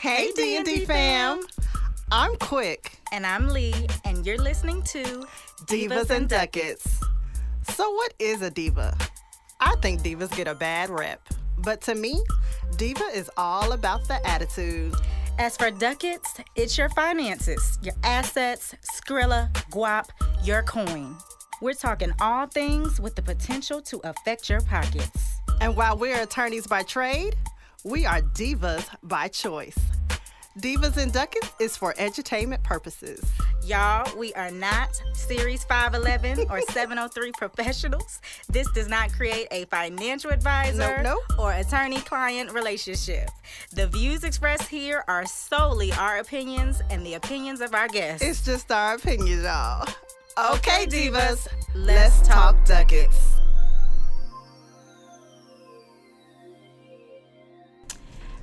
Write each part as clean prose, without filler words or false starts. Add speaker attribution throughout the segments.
Speaker 1: Hey D&D fam, I'm Quick.
Speaker 2: And I'm Lee, and you're listening to
Speaker 1: Divas and Ducats. So what is a diva? I think divas get a bad rep, but to me, diva is all about the attitude.
Speaker 2: As for ducats, it's your finances, your assets, Skrilla, guap, your coin. We're talking all things with the potential to affect your pockets.
Speaker 1: And while we're attorneys by trade, we are divas by choice. Divas and Ducats is for edutainment purposes.
Speaker 2: Y'all, we are not Series 511 or 703 professionals. This does not create a financial advisor or attorney-client relationship. The views expressed here are solely our opinions and the opinions of our guests.
Speaker 1: It's just our opinion, y'all. Okay, divas, let's talk ducats.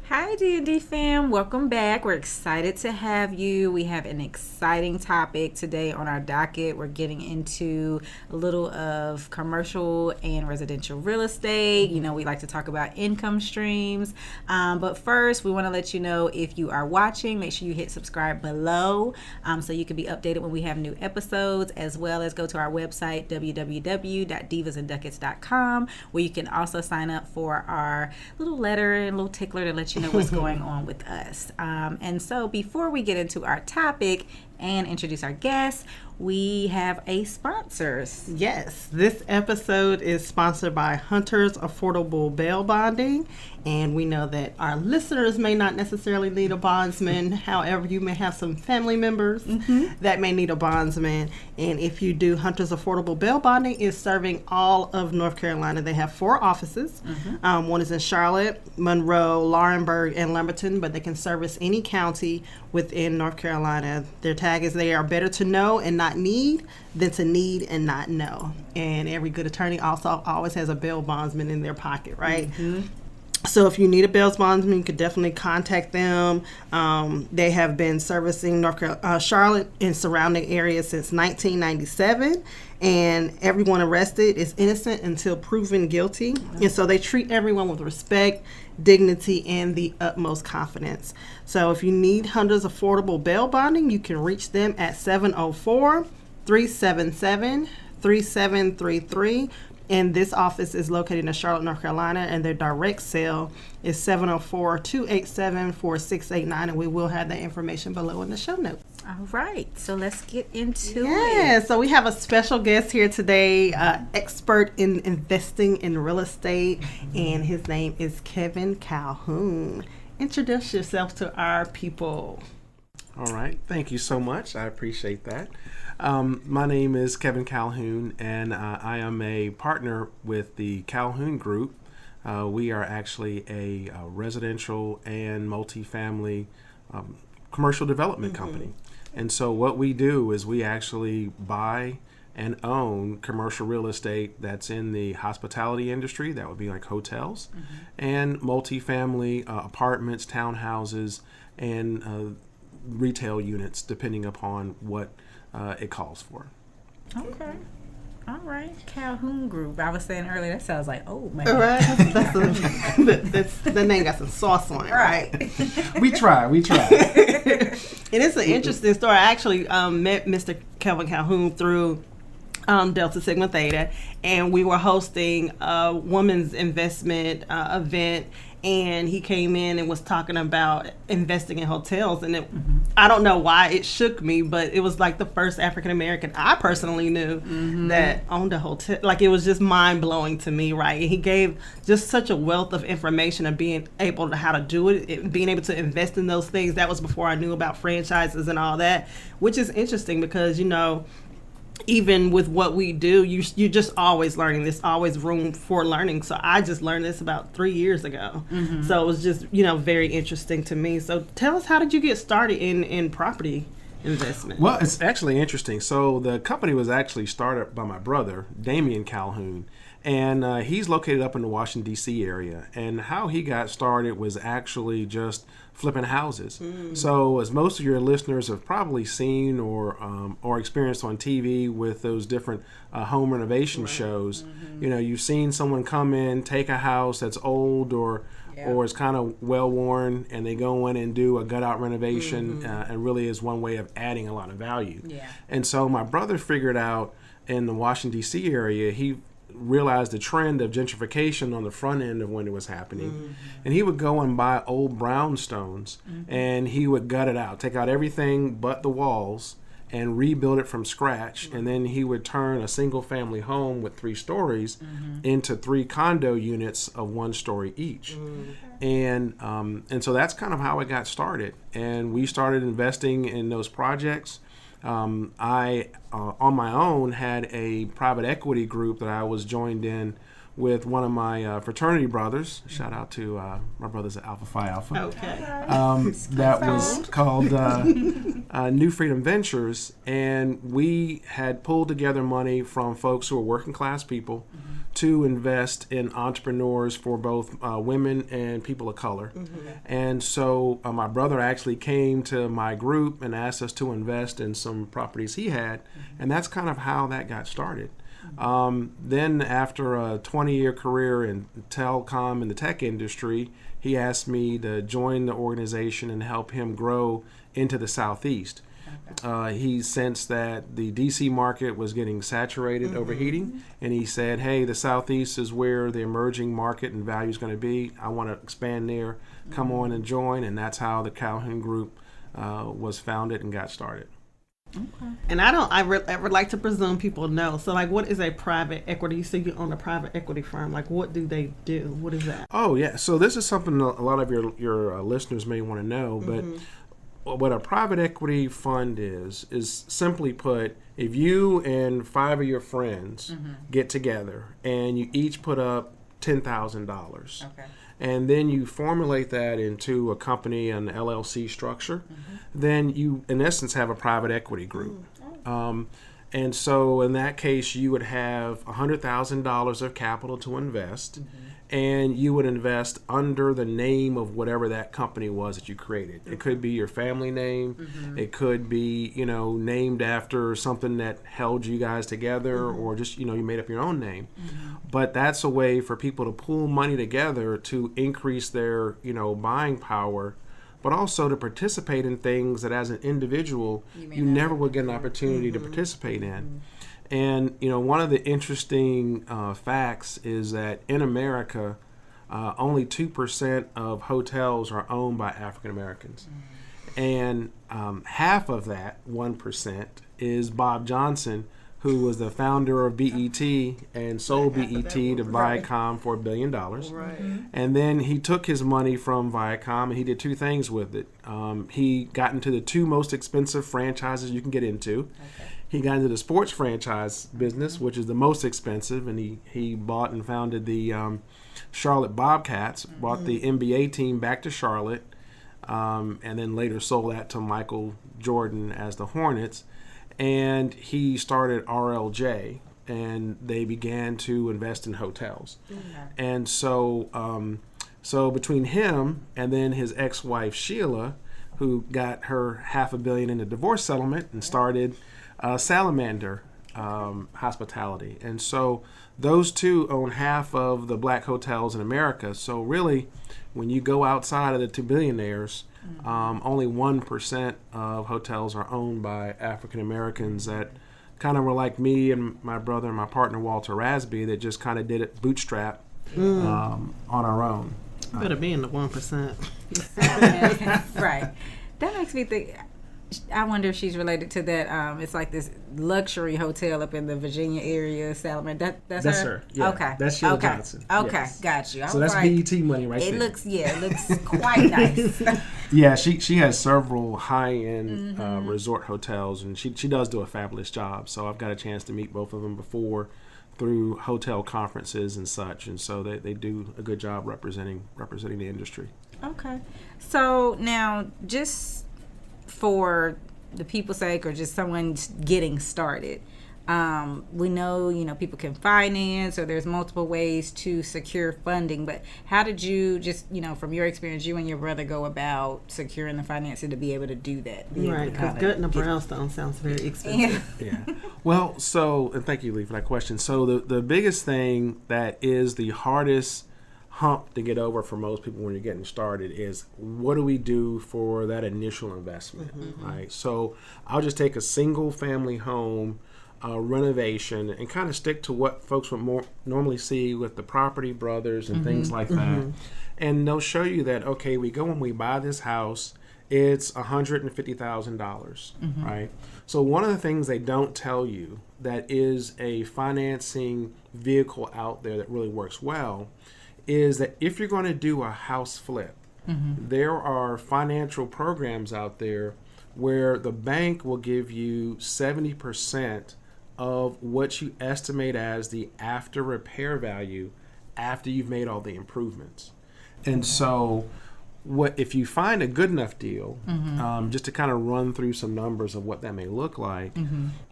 Speaker 3: Hi D&D fam, welcome back. We're excited to have you. We have an exciting topic today on our docket. We're getting into a little of commercial and residential real estate. You know, we like to talk about income streams. But first, we want to let you know if you are watching, make sure you hit subscribe below so you can be updated when we have new episodes, as well as go to our website, www.divasandducats.com, where you can also sign up for our little letter and little tickler to let you know what's going on with us. And so before we get into our topic and introduce our guests, we have a sponsors.
Speaker 1: Yes, this episode is sponsored by Hunter's Affordable Bail Bonding. And we know that our listeners may not necessarily need a bondsman. However, you may have some family members that may need a bondsman. And if you do, Hunter's Affordable Bail Bonding is serving all of North Carolina. They have 4 offices. One is in Charlotte, Monroe, Laurinburg, and Lumberton, but they can service any county within North Carolina. Their tag is they are better to know and not need than to need and not know. And every good attorney also always has a bail bondsman in their pocket, right? So if you need a bail bondsman, you could definitely contact them. They have been servicing Charlotte and surrounding areas since 1997. And everyone arrested is innocent until proven guilty. And so they treat everyone with respect, dignity, and the utmost confidence. So if you need Hunter's Affordable Bail Bonding, you can reach them at 704-377-3733. And this office is located in Charlotte, North Carolina, and their direct cell is 704-287-4689, and we will have that information below in the show notes.
Speaker 3: All right, so let's get into it.
Speaker 1: Yeah, so we have a special guest here today, expert in investing in real estate, and his name is Kevin Calhoun. Introduce yourself to our people.
Speaker 4: All right, thank you so much. I appreciate that. My name is Kevin Calhoun, and I am a partner with the Calhoun Group. We are actually a residential and multifamily commercial development company. And so what we do is we actually buy and own commercial real estate that's in the hospitality industry. That would be like hotels, and multifamily apartments, townhouses, and retail units, depending upon what it calls for.
Speaker 3: Okay. All right. Calhoun Group. I was saying earlier, that sounds like, oh, man.
Speaker 1: Right. The name got some sauce on it, right?
Speaker 4: We try.
Speaker 1: And it's an interesting story. I actually met Mr. Kevin Calhoun through Delta Sigma Theta, and we were hosting a women's investment event, and he came in and was talking about investing in hotels, and I don't know why it shook me, but it was like the first African American I personally knew that owned a hotel. Like, it was just mind blowing to me, right? And he gave just such a wealth of information of being able to how to do it, being able to invest in those things. That was before I knew about franchises and all that, which is interesting because, you know, even with what we do, you're just always learning. There's always room for learning. So I just learned this about 3 years ago. So it was just, you know, very interesting to me. So tell us, how did you get started in property investment?
Speaker 4: Well, it's actually interesting. So the company was actually started by my brother, Damian Calhoun. And he's located up in the Washington, D.C. area. And how he got started was actually just flipping houses. So as most of your listeners have probably seen or experienced on TV with those different home renovation shows, you know, you've seen someone come in, take a house that's old or or is kind of well worn, and they go in and do a gut out renovation, and really is one way of adding a lot of value.
Speaker 3: Yeah.
Speaker 4: And so my brother figured out in the Washington D.C. area, he realized the trend of gentrification on the front end of when it was happening, and he would go and buy old brownstones, and he would gut it out, take out everything but the walls, and rebuild it from scratch. And then he would turn a single family home with 3 stories into 3 condo units of 1 story each. And so that's kind of how it got started. And we started investing in those projects. I, on my own, had a private equity group that I was joined in with one of my fraternity brothers. Shout out to my brothers at Alpha Phi Alpha.
Speaker 1: Okay.
Speaker 4: That was called New Freedom Ventures, and we had pulled together money from folks who were working class people to invest in entrepreneurs for both women and people of color. And so my brother actually came to my group and asked us to invest in some properties he had, and that's kind of how that got started. Then after a 20-year career in telecom and the tech industry, he asked me to join the organization and help him grow into the Southeast. He sensed that the DC market was getting saturated, overheating, and he said, hey, the Southeast is where the emerging market and value is going to be. I want to expand there. Come on and join. And that's how the Calhoun Group was founded and got started.
Speaker 1: Okay. And I would like to presume people know. So, like, what is a private equity? You say you own a private equity firm. Like, what do they do? What is that?
Speaker 4: Oh, yeah. So this is something a lot of your listeners may want to know. But what a private equity fund is simply put, if you and 5 of your friends get together and you each put up $10,000. Okay. And then you formulate that into a company, an LLC structure, then you, in essence, have a private equity group. And so in that case, you would have $100,000 of capital to invest, and you would invest under the name of whatever that company was that you created. It could be your family name. It could be, named after something that held you guys together, or just, you made up your own name. But that's a way for people to pool money together to increase their, buying power, but also to participate in things that as an individual you never would get an opportunity to participate in. And one of the interesting facts is that in America, only 2% of hotels are owned by African Americans. And half of that 1% is Bob Johnson, who was the founder of BET and sold BET to Viacom for $1 billion. And then he took his money from Viacom and he did 2 things with it. He got into the 2 most expensive franchises you can get into. He got into the sports franchise business, which is the most expensive, and he bought and founded the Charlotte Bobcats, brought the NBA team back to Charlotte, and then later sold that to Michael Jordan as the Hornets. And he started RLJ, and they began to invest in hotels. And so between him and then his ex-wife Sheila, who got her $500 million in a divorce settlement and started Salamander Hospitality. And so those 2 own half of the black hotels in America. So really, when you go outside of the 2 billionaires, only 1% of hotels are owned by African Americans that kind of were like me and my brother and my partner Walter Rasby, that just kind of did it bootstrap on our own.
Speaker 1: Better be in the 1%.
Speaker 3: Right. That makes me think. I wonder if she's related to that. It's like this luxury hotel up in the Virginia area, Salamander. That's
Speaker 4: her? Yeah.
Speaker 3: Okay.
Speaker 4: That's Sheila Johnson.
Speaker 3: Okay.
Speaker 4: Yes.
Speaker 3: Got you.
Speaker 4: So that's BET money right there.
Speaker 3: It looks quite nice.
Speaker 4: Yeah, she has several high-end resort hotels, and she does do a fabulous job. So I've got a chance to meet both of them before through hotel conferences and such, and so they do a good job representing the industry.
Speaker 3: Okay. So now, just for the people's sake, or just someone getting started, we know people can finance, or there's multiple ways to secure funding, but how did you, just from your experience, you and your brother go about securing the financing to be able to do that?
Speaker 1: Right, because gutting a brownstone sounds very expensive.
Speaker 4: Yeah. Well, and thank you, Lee, for that question. So the biggest thing that is the hardest hump to get over for most people when you're getting started is, what do we do for that initial investment, right? So I'll just take a single family home renovation and kind of stick to what folks would normally see with the Property Brothers and things like that. And they'll show you that, okay, we go and we buy this house, it's $150,000, right? So one of the things they don't tell you that is a financing vehicle out there that really works well is that if you're going to do a house flip, there are financial programs out there where the bank will give you 70% of what you estimate as the after repair value after you've made all the improvements. And so what if you find a good enough deal, just to kind of run through some numbers of what that may look like,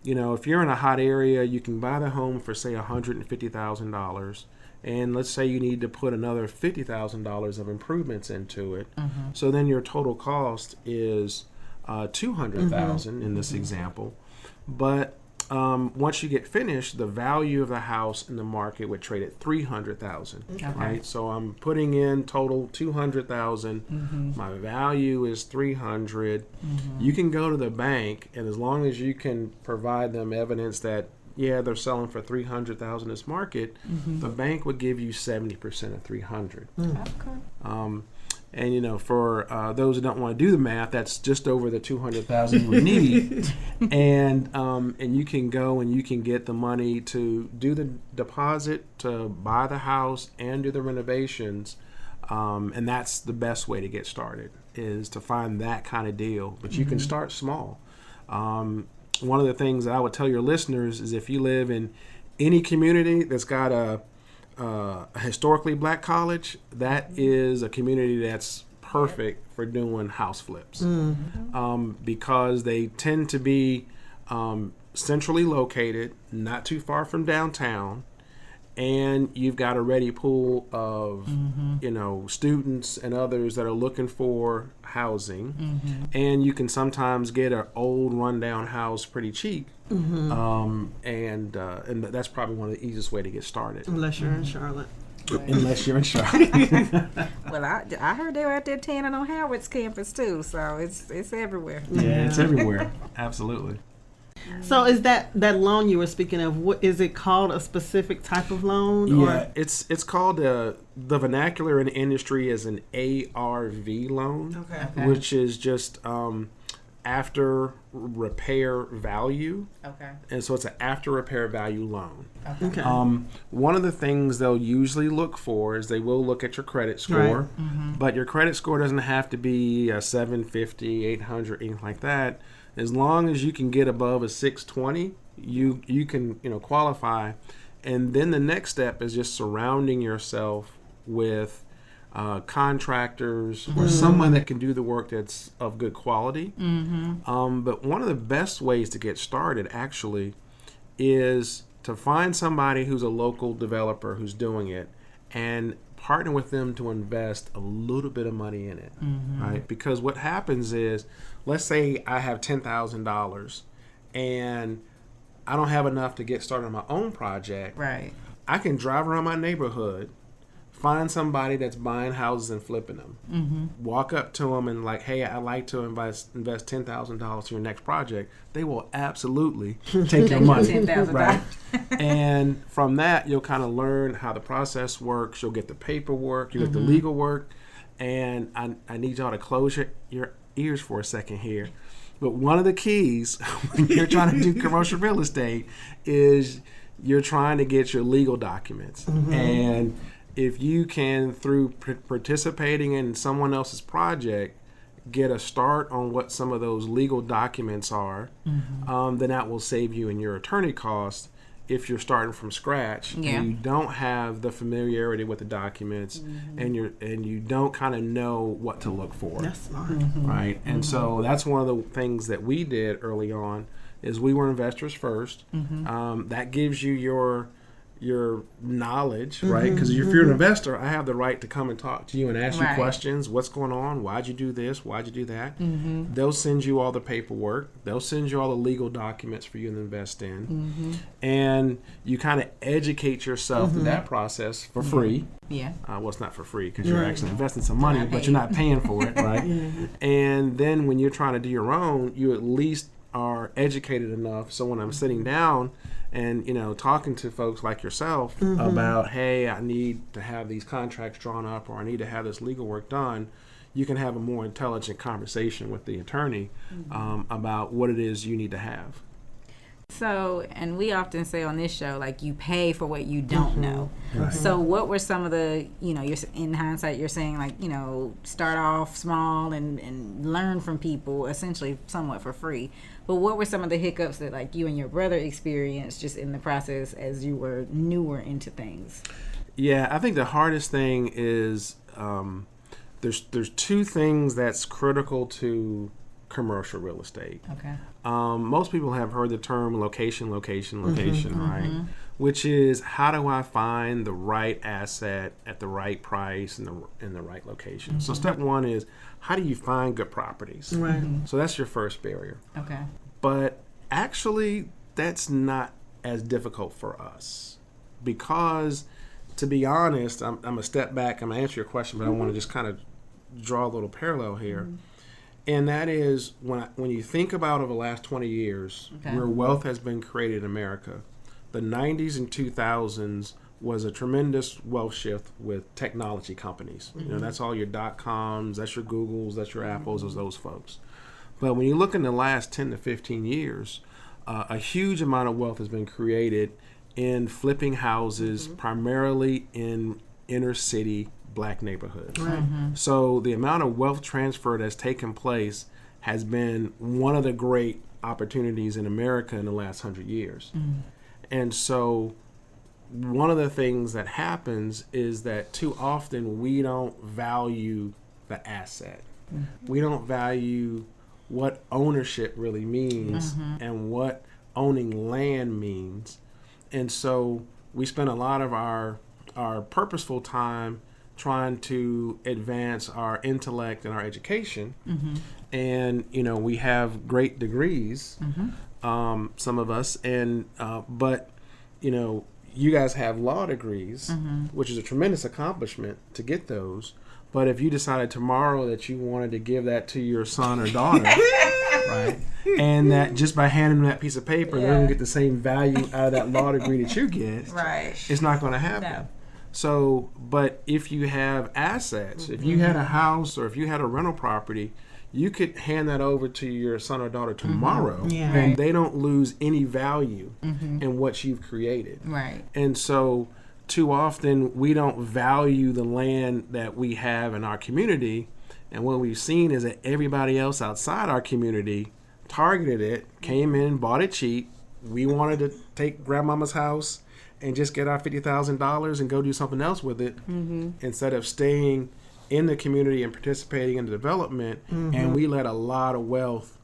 Speaker 4: you know, if you're in a hot area, you can buy the home for, say, $150,000. And let's say you need to put another $50,000 of improvements into it. So then your total cost is $200,000 in this example. But once you get finished, the value of the house in the market would trade at $300,000, right? So I'm putting in total $200,000. My value is $300,000. You can go to the bank, and as long as you can provide them evidence that, yeah, they're selling for $300,000 in this market, the bank would give you 70% of $300,000. And, you know, for those who don't want to do the math, that's just over the $200,000 you would need. And you can go and you can get the money to do the deposit, to buy the house, and do the renovations. And that's the best way to get started, is to find that kind of deal. But you can start small. One of the things that I would tell your listeners is, if you live in any community that's got a historically black college, that is a community that's perfect for doing house flips, because they tend to be centrally located, not too far from downtown, and you've got a ready pool of you know, students and others that are looking for housing, and you can sometimes get an old rundown house pretty cheap. And that's probably one of the easiest way to get started.
Speaker 1: Unless you're in Charlotte.
Speaker 4: Unless you're in Charlotte.
Speaker 3: Well, I heard they were out there tanning on Howard's campus too, so it's everywhere.
Speaker 4: Yeah, it's everywhere. Absolutely.
Speaker 1: So is that loan you were speaking of, what is it called, a specific type of loan?
Speaker 4: Yeah, it's called, the vernacular in the industry is an ARV loan, which is just after repair value. And so it's an after repair value loan. One of the things they'll usually look for is they will look at your credit score, but your credit score doesn't have to be a 750, 800, anything like that. As long as you can get above a 620, you can, you know, qualify. And then the next step is just surrounding yourself with contractors or someone that can do the work that's of good quality. But one of the best ways to get started actually is to find somebody who's a local developer who's doing it and partner with them to invest a little bit of money in it, right? Because what happens is, let's say I have $10,000 and I don't have enough to get started on my own project.
Speaker 3: Right.
Speaker 4: I can drive around my neighborhood, find somebody that's buying houses and flipping them, walk up to them and like, hey, I'd like to invest $10,000 to your next project. They will absolutely take your money.
Speaker 3: $10,000.
Speaker 4: Right? And from that, you'll kind of learn how the process works. You'll get the paperwork, you get the legal work. And I need y'all to close your ears for a second here. But one of the keys when you're trying to do commercial real estate is you're trying to get your legal documents. And if you can, through participating in someone else's project, get a start on what some of those legal documents are, then that will save you in your attorney costs if you're starting from scratch and you don't have the familiarity with the documents and you don't kind of know what to look for.
Speaker 1: That's smart.
Speaker 4: Right? And so that's one of the things that we did early on is we were investors first. That gives you your knowledge, right? Because if you're an investor, I have the right to come and talk to you and ask you questions. What's going on? Why'd you do this? Why'd you do that? They'll send you all the paperwork. They'll send you all the legal documents for you to invest in. And you kind of educate yourself through that process for free.
Speaker 3: Yeah.
Speaker 4: Well, it's not for free because you're actually investing some money, but you're not paying for it, right? And then when you're trying to do your own, you at least are educated enough. So when I'm sitting down and, talking to folks like yourself about, hey, I need to have these contracts drawn up or I need to have this legal work done, you can have a more intelligent conversation with the attorney about what it is you need to have.
Speaker 3: So, and we often say on this show, like, you pay for what you don't know. Right. So what were some of the, you're, in hindsight, you're saying, like, start off small and learn from people, essentially somewhat for free. But what were some of the hiccups that, like, you and your brother experienced just in the process as you were newer into things?
Speaker 4: Yeah, I think the hardest thing is there's two things that's critical to commercial real estate.
Speaker 3: Okay.
Speaker 4: Most people have heard the term location, right? Which is, how do I find the right asset at the right price in the right location? So step one is, how do you find good properties?
Speaker 1: Right.
Speaker 4: So that's your first barrier.
Speaker 3: Okay.
Speaker 4: But actually, that's not as difficult for us because, to be honest, I'm going to step back. I'm going to answer your question, but I want to just kind of draw a little parallel here. And that is, when you think about over the last 20 years, where wealth has been created in America, the 90s and 2000s was a tremendous wealth shift with technology companies. That's all your .coms, that's your Googles, that's your Apples, those folks. But when you look in the last 10 to 15 years, a huge amount of wealth has been created in flipping houses, primarily in inner city Black neighborhoods. Right. So the amount of wealth transfer that's taken place has been one of the great opportunities in America in the last 100 years. And so one of the things that happens is that too often we don't value the asset. We don't value what ownership really means and what owning land means. And so we spend a lot of our purposeful time trying to advance our intellect and our education. And, we have great degrees, some of us, and but, you guys have law degrees, which is a tremendous accomplishment to get those. But if you decided tomorrow that you wanted to give that to your son or daughter, right, and that just by handing them that piece of paper, they're going to get the same value out of that law degree that you get, it's not going to happen. No. So, but if you have assets, if you had a house or if you had a rental property, you could hand that over to your son or daughter tomorrow, and they don't lose any value in what you've created.
Speaker 3: Right.
Speaker 4: And so too often we don't value the land that we have in our community, and what we've seen is that everybody else outside our community targeted it, came in, bought it cheap. We wanted to take grandmama's house and just get our $50,000 and go do something else with it instead of staying in the community and participating in the development. And we let a lot of wealth,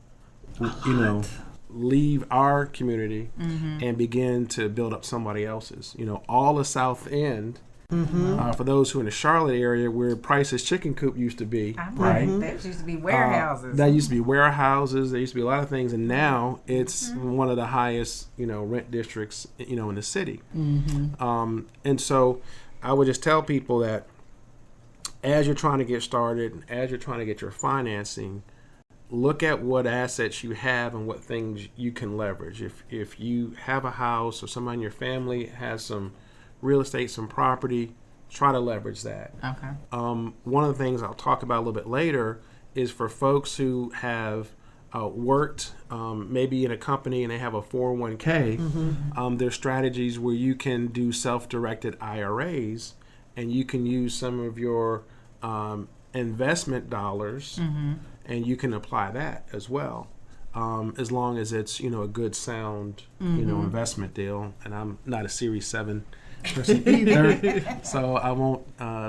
Speaker 4: leave our community and begin to build up somebody else's. All the South End, for those who are in the Charlotte area where Price's Chicken Coop used to be, right?
Speaker 3: That used to be warehouses.
Speaker 4: That used to be warehouses. There used to be a lot of things, and now it's one of the highest, rent districts, in the city. And so I would just tell people that as you're trying to get started, as you're trying to get your financing, look at what assets you have and what things you can leverage. If you have a house or somebody in your family has some real estate, some property, try to leverage that.
Speaker 3: Okay.
Speaker 4: One of the things I'll talk about a little bit later is for folks who have worked maybe in a company and they have a 401k, there's strategies where you can do self-directed IRAs and you can use some of your investment dollars and you can apply that as well, as long as it's a good sound investment deal. And I'm not a Series 7 person either. So I won't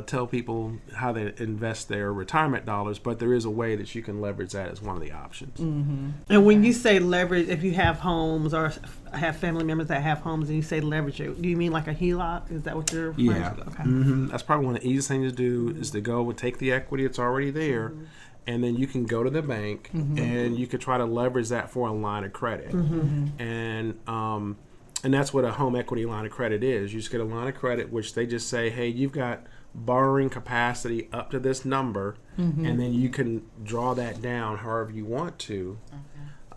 Speaker 4: tell people how they invest their retirement dollars, but there is a way that you can leverage that as one of the options.
Speaker 1: Mm-hmm. And when you say leverage, if you have homes or have family members that have homes and you say leverage it, do you mean like a HELOC? Is that what you're referring to? Okay.
Speaker 4: Mm-hmm. That's probably one of the easiest things to do is to go and take the equity that's already there. Mm-hmm. And then you can go to the bank and you could try to leverage that for a line of credit. Mm-hmm. And that's what a home equity line of credit is. You just get a line of credit, which they just say, hey, you've got borrowing capacity up to this number, and then you can draw that down however you want to.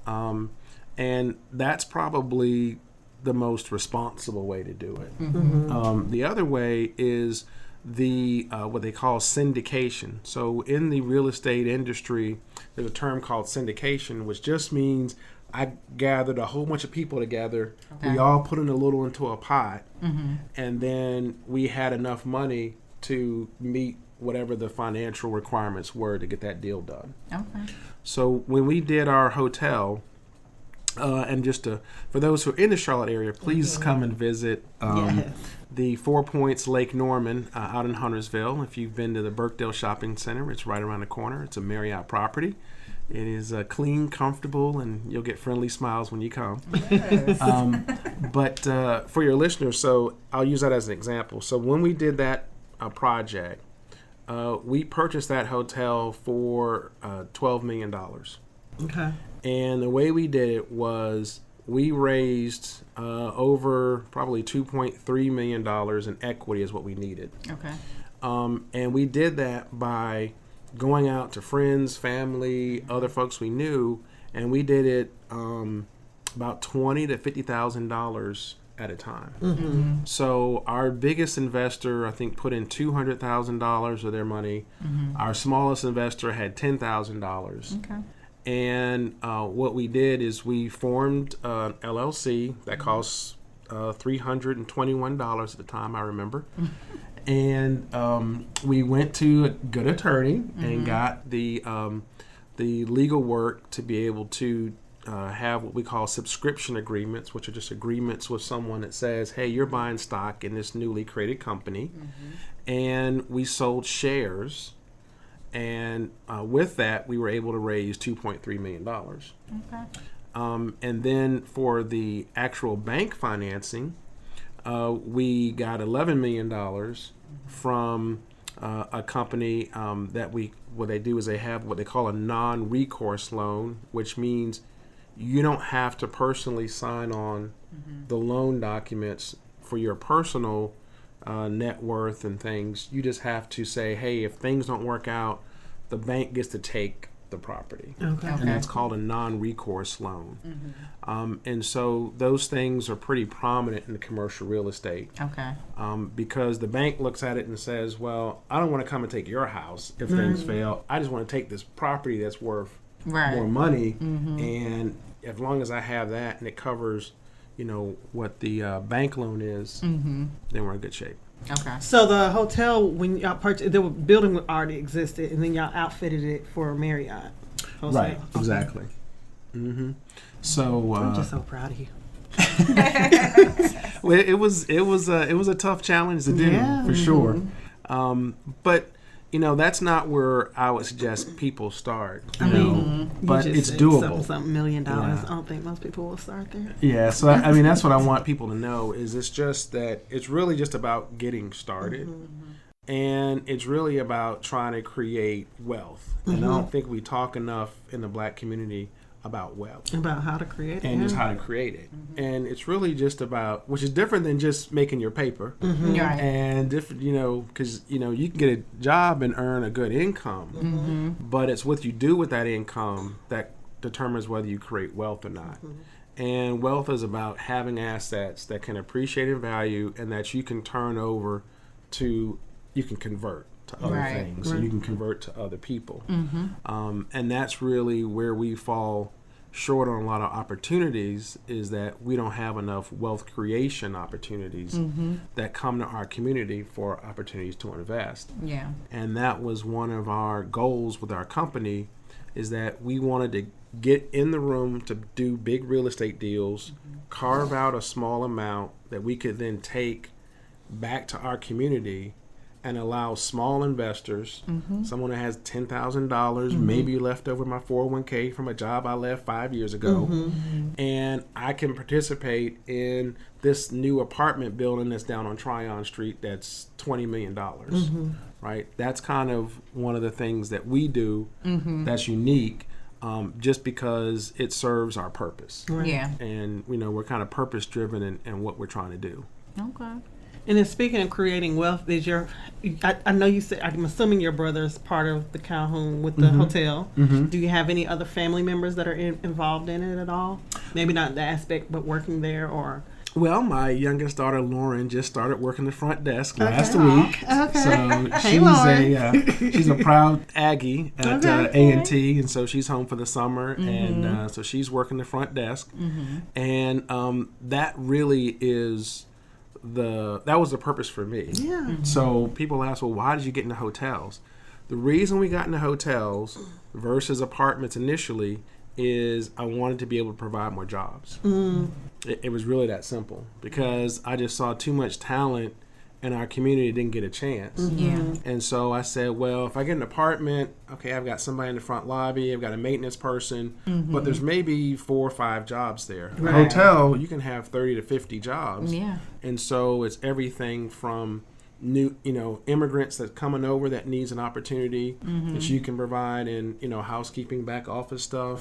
Speaker 4: Okay. And that's probably the most responsible way to do it. Mm-hmm. The other way is the what they call syndication. So in the real estate industry, there's a term called syndication, which just means I gathered a whole bunch of people together. Okay. We all put in a little into a pot, and then we had enough money to meet whatever the financial requirements were to get that deal done. Okay. So when we did our hotel, and just for those who are in the Charlotte area, please come and visit the 4 Points Lake Norman out in Huntersville. If you've been to the Birkdale Shopping Center, it's right around the corner. It's a Marriott property. It is clean, comfortable, and you'll get friendly smiles when you come. Yes. But for your listeners, so I'll use that as an example. So when we did that project, we purchased that hotel for $12 million. Okay. And the way we did it was we raised over probably $2.3 million in equity is what we needed. Okay. And we did that by going out to friends, family, other folks we knew, and we did it about $20,000 to $50,000 at a time. Mm-hmm. So our biggest investor, I think, put in $200,000 of their money. Mm-hmm. Our smallest investor had $10,000. Okay. And what we did is we formed an LLC that costs $321 at the time, I remember. And we went to a good attorney and got the legal work to be able to have what we call subscription agreements, which are just agreements with someone that says, hey, you're buying stock in this newly created company. And we sold shares. And with that, we were able to raise $2.3 million. Okay. And then for the actual bank financing, we got $11 million from a company that what they do is they have what they call a non-recourse loan, which means you don't have to personally sign on the loan documents for your personal net worth and things. You just have to say, hey, if things don't work out, the bank gets to take the property. Okay. And that's called a non-recourse loan. And so those things are pretty prominent in the commercial real estate. Okay. Because the bank looks at it and says, well, I don't want to come and take your house if things fail. I just want to take this property that's worth more money. And as long as I have that and it covers, what the bank loan is, then we're in good shape.
Speaker 1: Okay. So the hotel, when y'all purchased, the building already existed, and then y'all outfitted it for Marriott.
Speaker 4: Right. Okay. Exactly. So
Speaker 1: I'm just so proud of you.
Speaker 4: Well, it was a tough challenge to do for sure. But that's not where I would suggest people start. But it's doable.
Speaker 1: Something $1 million. Yeah. I don't think most people will start there.
Speaker 4: Yeah, so that's what I want people to know is it's just that it's really just about getting started, and it's really about trying to create wealth. And I don't think we talk enough in the Black community about wealth,
Speaker 1: about how to create it,
Speaker 4: and just how to create it. And it's really just about, which is different than just making your paper, and different, because you can get a job and earn a good income, but it's what you do with that income that determines whether you create wealth or not. And wealth is about having assets that can appreciate in value and that you can turn over you can convert to other things, and you can convert to other people. And that's really where we fall short on a lot of opportunities, is that we don't have enough wealth creation opportunities that come to our community for opportunities to invest. Yeah. And that was one of our goals with our company, is that we wanted to get in the room to do big real estate deals, carve out a small amount that we could then take back to our community and allow small investors, someone that has $10,000, maybe left over my 401k from a job I left 5 years ago, and I can participate in this new apartment building that's down on Tryon Street that's $20 million, right? That's kind of one of the things that we do that's unique, just because it serves our purpose.
Speaker 1: Right.
Speaker 3: Yeah.
Speaker 4: And, you know, we're kind of purpose driven in what we're trying to do.
Speaker 3: Okay.
Speaker 1: And then speaking of creating wealth, I know you said, I'm assuming your brother's part of the Calhoun with the hotel. Do you have any other family members that are involved in it at all? Maybe not the aspect, but working there or...
Speaker 4: Well, my youngest daughter, Lauren, just started working the front desk last week.
Speaker 1: Okay.
Speaker 4: So
Speaker 1: Hey, Lauren.
Speaker 4: she's a proud Aggie at A&T, and so she's home for the summer, and so she's working the front desk. And that really is... that was the purpose for me.
Speaker 1: Yeah.
Speaker 4: So people ask, well, why did you get into hotels? The reason we got into hotels versus apartments initially is I wanted to be able to provide more jobs. It was really that simple, because I just saw too much talent in our community didn't get a chance. And so I said, well, if I get an apartment, okay, I've got somebody in the front lobby, I've got a maintenance person, but there's maybe 4 or 5 jobs there.
Speaker 1: Right.
Speaker 4: A hotel, you can have 30 to 50 jobs.
Speaker 3: Yeah.
Speaker 4: And so it's everything from new, immigrants that coming over that needs an opportunity that you can provide in, housekeeping, back office stuff.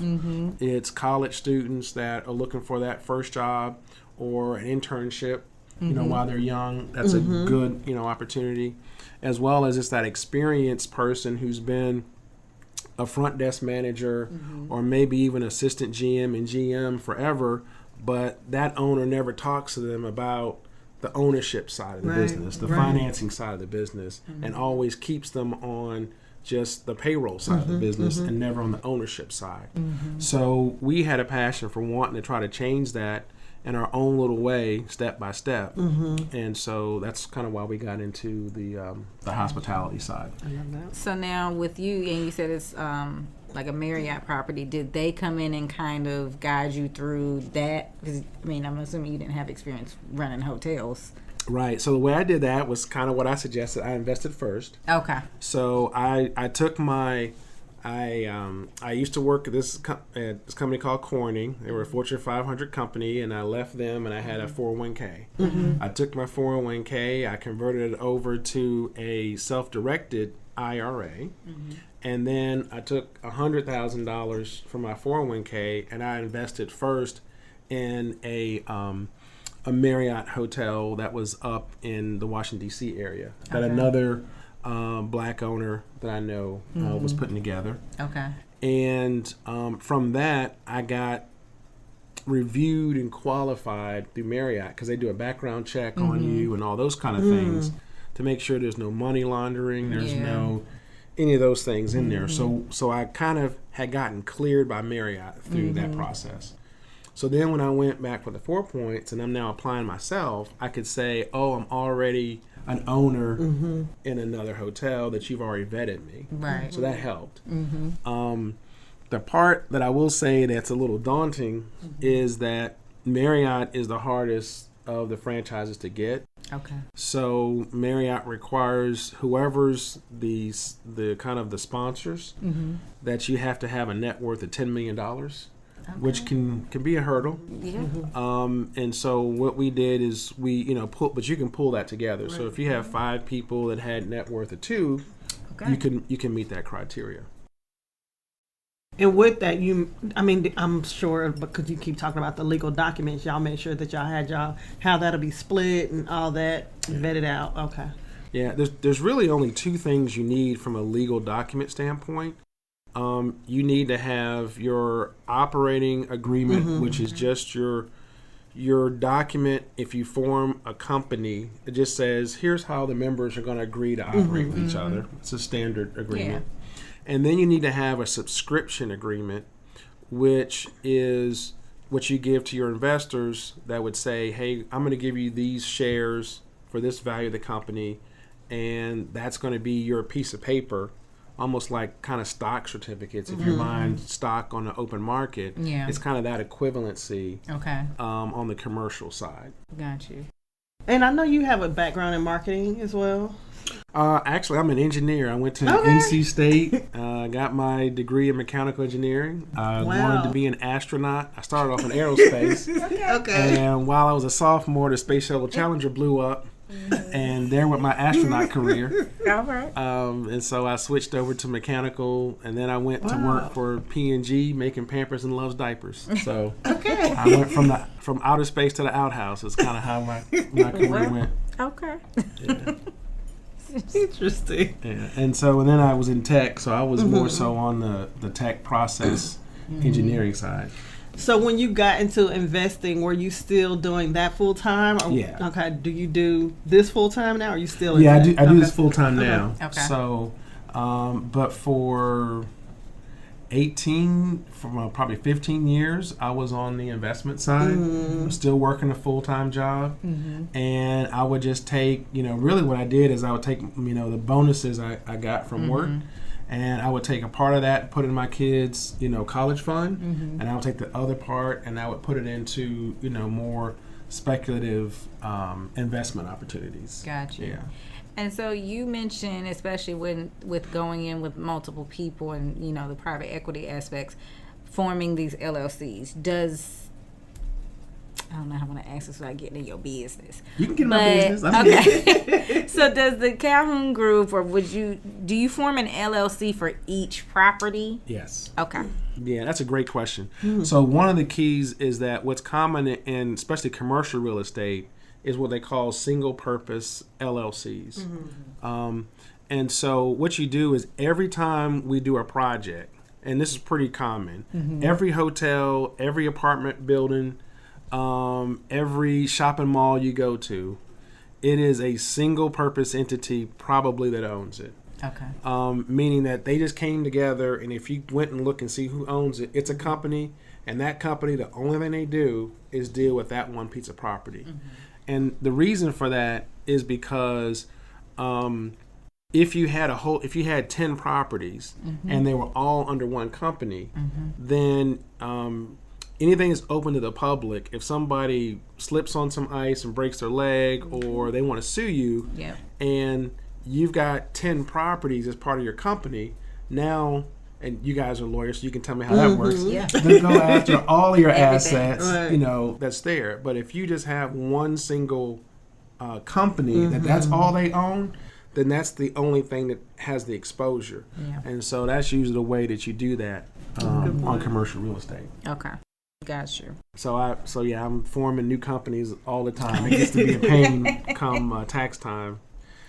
Speaker 4: It's college students that are looking for that first job or an internship. While they're young, that's a good, opportunity, as well as it's that experienced person who's been a front desk manager or maybe even assistant GM and GM forever, but that owner never talks to them about the ownership side of the business, the financing side of the business, and always keeps them on just the payroll side of the business and never on the ownership side. So we had a passion for wanting to try to change that in our own little way, step by step. And so that's kind of why we got into the hospitality side.
Speaker 1: I love that.
Speaker 3: So now with you, and you said it's like a Marriott property, did they come in and kind of guide you through that? Because, I'm assuming you didn't have experience running hotels.
Speaker 4: Right. So the way I did that was kind of what I suggested. I invested first.
Speaker 3: Okay.
Speaker 4: So I took my... I used to work at this company called Corning. They were a Fortune 500 company, and I left them, and I had a 401k. I took my 401k, I converted it over to a self-directed IRA, and then I took $100,000 from my 401k, and I invested first in a Marriott hotel that was up in the Washington, D.C. area that another black owner that I know was putting together.
Speaker 3: Okay.
Speaker 4: And from that, I got reviewed and qualified through Marriott, because they do a background check on you and all those kind of things to make sure there's no money laundering, there's no any of those things in there. So I kind of had gotten cleared by Marriott through that process. So then when I went back for the 4 points and I'm now applying myself, I could say, oh, I'm already an owner in another hotel that you've already vetted me.
Speaker 3: Right.
Speaker 4: So that helped. The part that I will say that's a little daunting is that Marriott is the hardest of the franchises to get.
Speaker 3: Okay.
Speaker 4: So Marriott requires whoever's the kind of the sponsors that you have to have a net worth of $10 million. Which can be a hurdle.
Speaker 3: Yeah.
Speaker 4: And so what we did is we, but you can pull that together. Right. So if you have 5 people that had net worth of 2, you can meet that criteria.
Speaker 1: And with that, I'm sure, because you keep talking about the legal documents, y'all made sure that y'all had how that'll be split and all that vetted out. Okay. Yeah,
Speaker 4: there's really only 2 things you need from a legal document standpoint. You need to have your operating agreement, which is just your document. If you form a company, it just says, here's how the members are going to agree to operate with each other. It's a standard agreement. Yeah. And then you need to have a subscription agreement, which is what you give to your investors that would say, hey, I'm going to give you these shares for this value of the company, and that's going to be your piece of paper, almost like kind of stock certificates. If you're buying stock on the open market, it's kind of that equivalency on the commercial side.
Speaker 3: Got you.
Speaker 1: And I know you have a background in marketing as well.
Speaker 4: Actually, I'm an engineer. I went to NC State, got my degree in mechanical engineering. I wanted to be an astronaut. I started off in aerospace.
Speaker 1: Okay.
Speaker 4: And while I was a sophomore, the Space Shuttle Challenger blew up. And there went my astronaut career.
Speaker 3: All right.
Speaker 4: And so I switched over to mechanical, and then I went to work for P&G making Pampers and Love's diapers. So I went from outer space to the outhouse. It's kind of how my career went.
Speaker 3: Okay.
Speaker 4: Yeah.
Speaker 1: Interesting.
Speaker 4: Yeah. And then I was in tech, so I was more so on the tech process engineering side.
Speaker 1: So when you got into investing, were you still doing that full time?
Speaker 4: Yeah.
Speaker 1: Okay. Do you do this full time now? Or are you still? In
Speaker 4: Yeah,
Speaker 1: that?
Speaker 4: I do this full time now.
Speaker 3: Okay.
Speaker 4: So, but for probably 15 years, I was on the investment side. Still working a full time job, and I would just take, really what I did is I would take, the bonuses I got from work. And I would take a part of that, put it in my kids', college fund, and I would take the other part and I would put it into, more speculative investment opportunities.
Speaker 3: Gotcha.
Speaker 4: Yeah.
Speaker 3: And so you mentioned, especially with going in with multiple people and the private equity aspects, forming these LLCs. I don't know how I want to ask this without getting in your business.
Speaker 4: You can get in my business. Okay.
Speaker 3: So does the Calhoun Group, or do you form an LLC for each property?
Speaker 4: Yes.
Speaker 3: Okay.
Speaker 4: Yeah, that's a great question. So one of the keys is that what's common in especially commercial real estate is what they call single purpose LLCs. And so what you do is every time we do a project, and this is pretty common, every hotel, every apartment building, every shopping mall you go to, it is a single purpose entity probably that owns it.
Speaker 3: Okay.
Speaker 4: Meaning that they just came together, and if you went and look and see who owns it, it's a company, and that company, the only thing they do is deal with that one piece of property. And the reason for that is because if you had 10 properties and they were all under one company, then anything that's open to the public, if somebody slips on some ice and breaks their leg, or they want to sue you, and you've got 10 properties as part of your company, now, and you guys are lawyers, so you can tell me how that works. They go after all of your assets, that's there. But if you just have one single company that's all they own, then that's the only thing that has the exposure. And so that's usually the way that you do that on commercial real estate.
Speaker 3: Okay. Got you.
Speaker 4: So I'm forming new companies all the time. It gets to be a pain come tax time.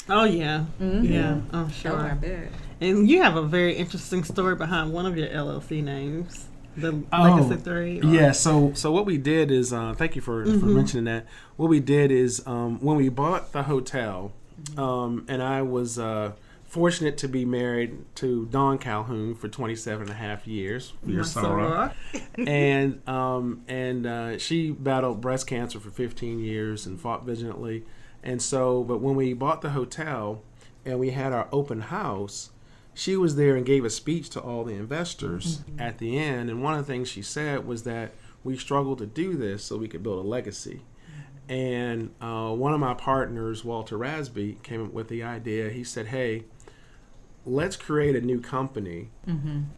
Speaker 1: Oh yeah, yeah. Oh sure.
Speaker 3: Oh, I bet.
Speaker 1: And you have a very interesting story behind one of your LLC names, the Legacy 3.
Speaker 4: Yeah. So what we did is, thank you for mentioning that. What we did is when we bought the hotel, and I was fortunate to be married to Dawn Calhoun for 27 and a half years. Your soror. And she battled breast cancer for 15 years and fought vigilantly. And so, but when we bought the hotel and we had our open house, she was there and gave a speech to all the investors at the end. And one of the things she said was that we struggled to do this so we could build a legacy. And one of my partners, Walter Rasby, came up with the idea. He said, hey, let's create a new company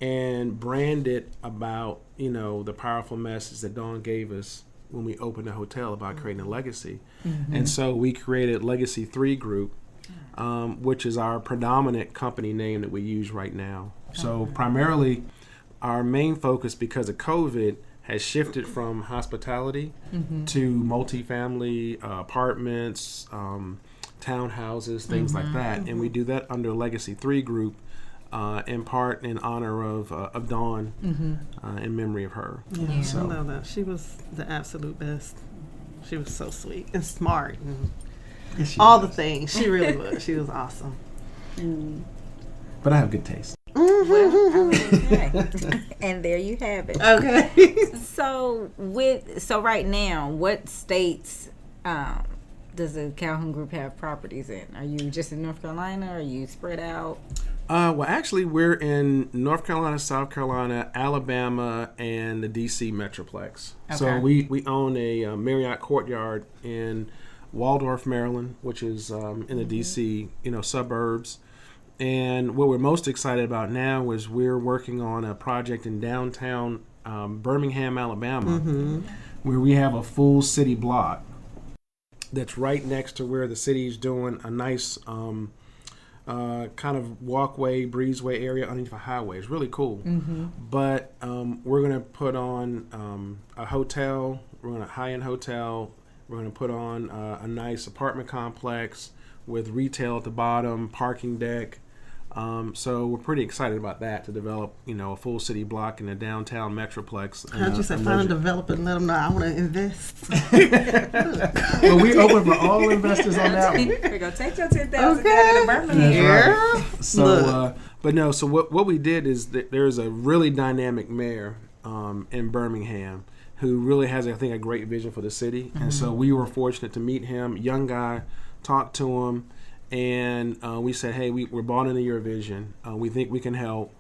Speaker 4: and brand it about, the powerful message that Dawn gave us when we opened the hotel about creating a legacy. And so we created Legacy 3 Group, which is our predominant company name that we use right now. So primarily our main focus, because of COVID, has shifted from hospitality to multifamily apartments, townhouses, things like that. And we do that under Legacy 3 Group, in part in honor of Dawn, in memory of her.
Speaker 1: Yeah, I know that. She was the absolute best. She was so sweet and smart. And all the things. She really was. She was awesome.
Speaker 4: But I have good taste.
Speaker 3: Okay. And there you have it.
Speaker 1: Okay.
Speaker 3: So right now, what states does the Calhoun Group have properties in? Are you just in North Carolina? Or are you spread out?
Speaker 4: Well, actually, we're in North Carolina, South Carolina, Alabama, and the D.C. Metroplex. Okay. So we own a Marriott Courtyard in Waldorf, Maryland, which is in the D.C. Suburbs. And what we're most excited about now is we're working on a project in downtown Birmingham, Alabama, where we have a full city block that's right next to where the city's doing a nice kind of walkway, breezeway area underneath a highway. It's really cool. But we're going to put on a hotel. We're going to high-end hotel. We're going to put on a nice apartment complex with retail at the bottom, parking deck. So we're pretty excited about that, to develop, a full city block in a downtown metroplex.
Speaker 1: How'd you say find a developer and let them know I want to invest?
Speaker 4: Well, we're open for all investors on that one.
Speaker 3: We're going to take your $10,000 to Birmingham.
Speaker 4: Right. So, but no, so what we did is that there's a really dynamic mayor in Birmingham who really has, I think, a great vision for the city. And so we were fortunate to meet him, young guy, talk to him. And we said, hey, we're bought into your vision. We think we can help.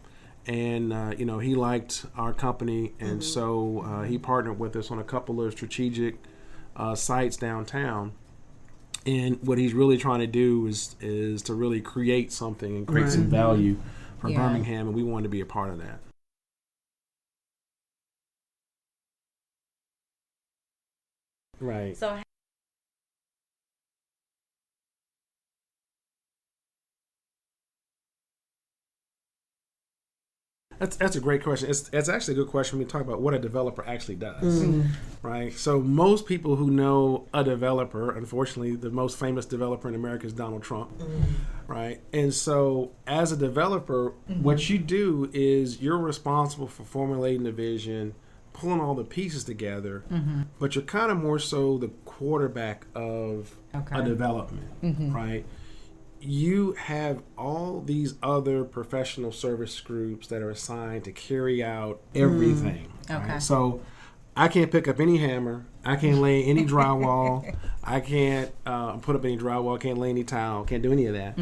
Speaker 4: And, he liked our company. And so he partnered with us on a couple of strategic sites downtown. And what he's really trying to do is to really create something and create some value for Birmingham. And we wanted to be a part of that. Right.
Speaker 3: So
Speaker 4: That's a great question. It's actually a good question when we talk about what a developer actually does, right? So most people who know a developer, unfortunately, the most famous developer in America is Donald Trump, right? And so as a developer, what you do is you're responsible for formulating the vision, pulling all the pieces together, but you're kind of more so the quarterback of a development, right? You have all these other professional service groups that are assigned to carry out everything.
Speaker 3: Okay.
Speaker 4: Right? So I can't pick up any hammer. I can't lay any drywall. I can't put up any drywall. Can't lay any tile. Can't do any of that.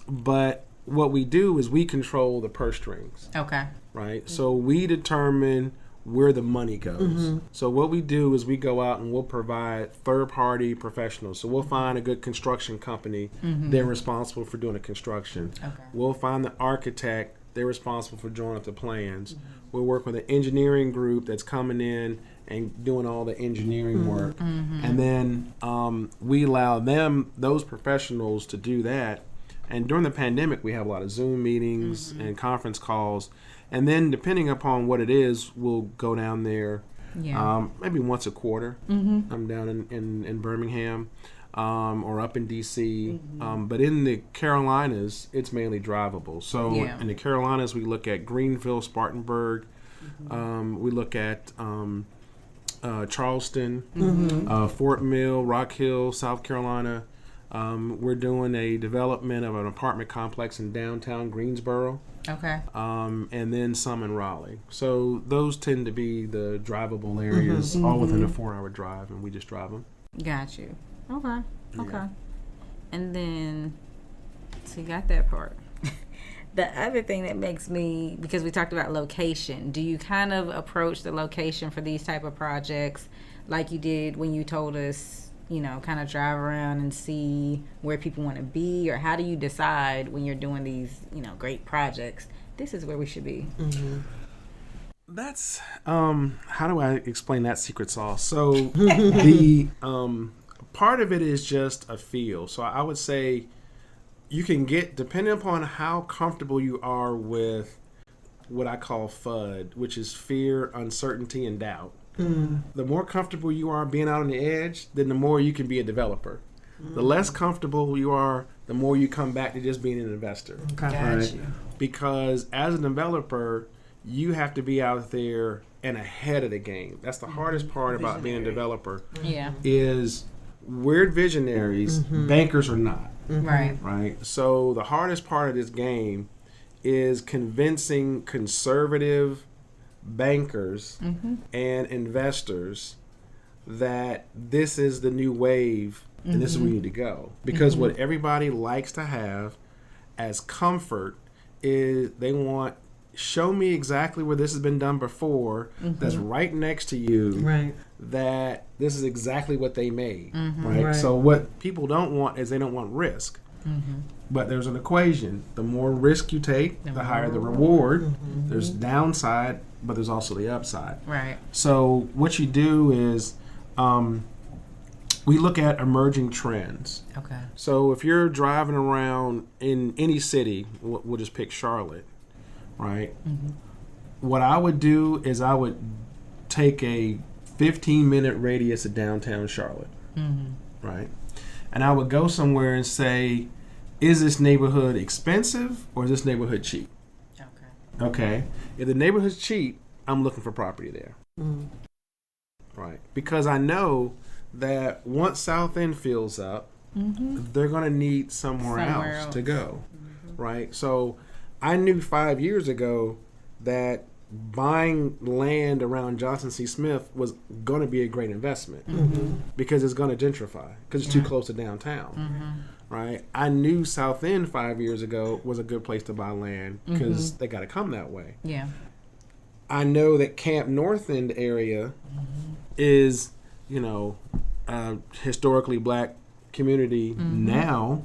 Speaker 4: But what we do is we control the purse strings.
Speaker 3: Okay.
Speaker 4: Right? So we determine where the money goes. So what we do is we go out and we'll provide third-party professionals. So we'll find a good construction company. They're responsible for doing the construction.
Speaker 3: Okay.
Speaker 4: We'll find the architect. They're responsible for drawing up the plans. We'll work with an engineering group that's coming in and doing all the engineering work. And then we allow those professionals to do that. And during the pandemic, we have a lot of Zoom meetings and conference calls. And then, depending upon what it is, we'll go down there maybe once a quarter. I'm down in Birmingham or up in D.C. But in the Carolinas, it's mainly drivable. So in the Carolinas, we look at Greenville, Spartanburg. We look at Charleston, Fort Mill, Rock Hill, South Carolina. We're doing a development of an apartment complex in downtown Greensboro.
Speaker 3: Okay.
Speaker 4: And then some in Raleigh. So those tend to be the drivable areas, all within a 4-hour drive, and we just drive them.
Speaker 3: Got you. Okay. Okay.
Speaker 4: Yeah.
Speaker 3: And then, so you got that part. The other thing that makes me, because we talked about location, do you kind of approach the location for these type of projects like you did when you told us, kind of drive around and see where people want to be? Or how do you decide when you're doing these, great projects, this is where we should be?
Speaker 4: That's, how do I explain that secret sauce? So the part of it is just a feel. So I would say you can get, depending upon how comfortable you are with what I call FUD, which is fear, uncertainty, and doubt. The more comfortable you are being out on the edge, then the more you can be a developer. The less comfortable you are, the more you come back to just being an investor.
Speaker 3: Got you.
Speaker 4: Because as a developer, you have to be out there and ahead of the game. That's the hardest part about being a developer. Is we're visionaries, bankers are not. Right. So the hardest part of this game is convincing conservative bankers and investors that this is the new wave and this is where we need to go. Because what everybody likes to have as comfort is they want show me exactly where this has been done before, that's right next to you,
Speaker 1: Right.
Speaker 4: that this is exactly what they made,
Speaker 1: Right.
Speaker 4: So what people don't want is they don't want risk. But there's an equation. The more risk you take, the higher the reward. There's downside, but there's also the upside.
Speaker 3: Right.
Speaker 4: So what you do is we look at emerging trends.
Speaker 3: Okay.
Speaker 4: So if you're driving around in any city, we'll just pick Charlotte, right? What I would do is I would take a 15-minute radius of downtown Charlotte, right? And I would go somewhere and say, is this neighborhood expensive or is this neighborhood cheap? Okay. If the neighborhood's cheap, I'm looking for property there. Right. Because I know that once South End fills up, they're going to need somewhere else to go. Right. So I knew 5 years ago that buying land around Johnson C. Smith was going to be a great investment because it's going to gentrify because it's too close to downtown. Right. I knew South End 5 years ago was a good place to buy land because they got to come that way.
Speaker 3: Yeah.
Speaker 4: I know that Camp North End area is, you know, a historically black community now.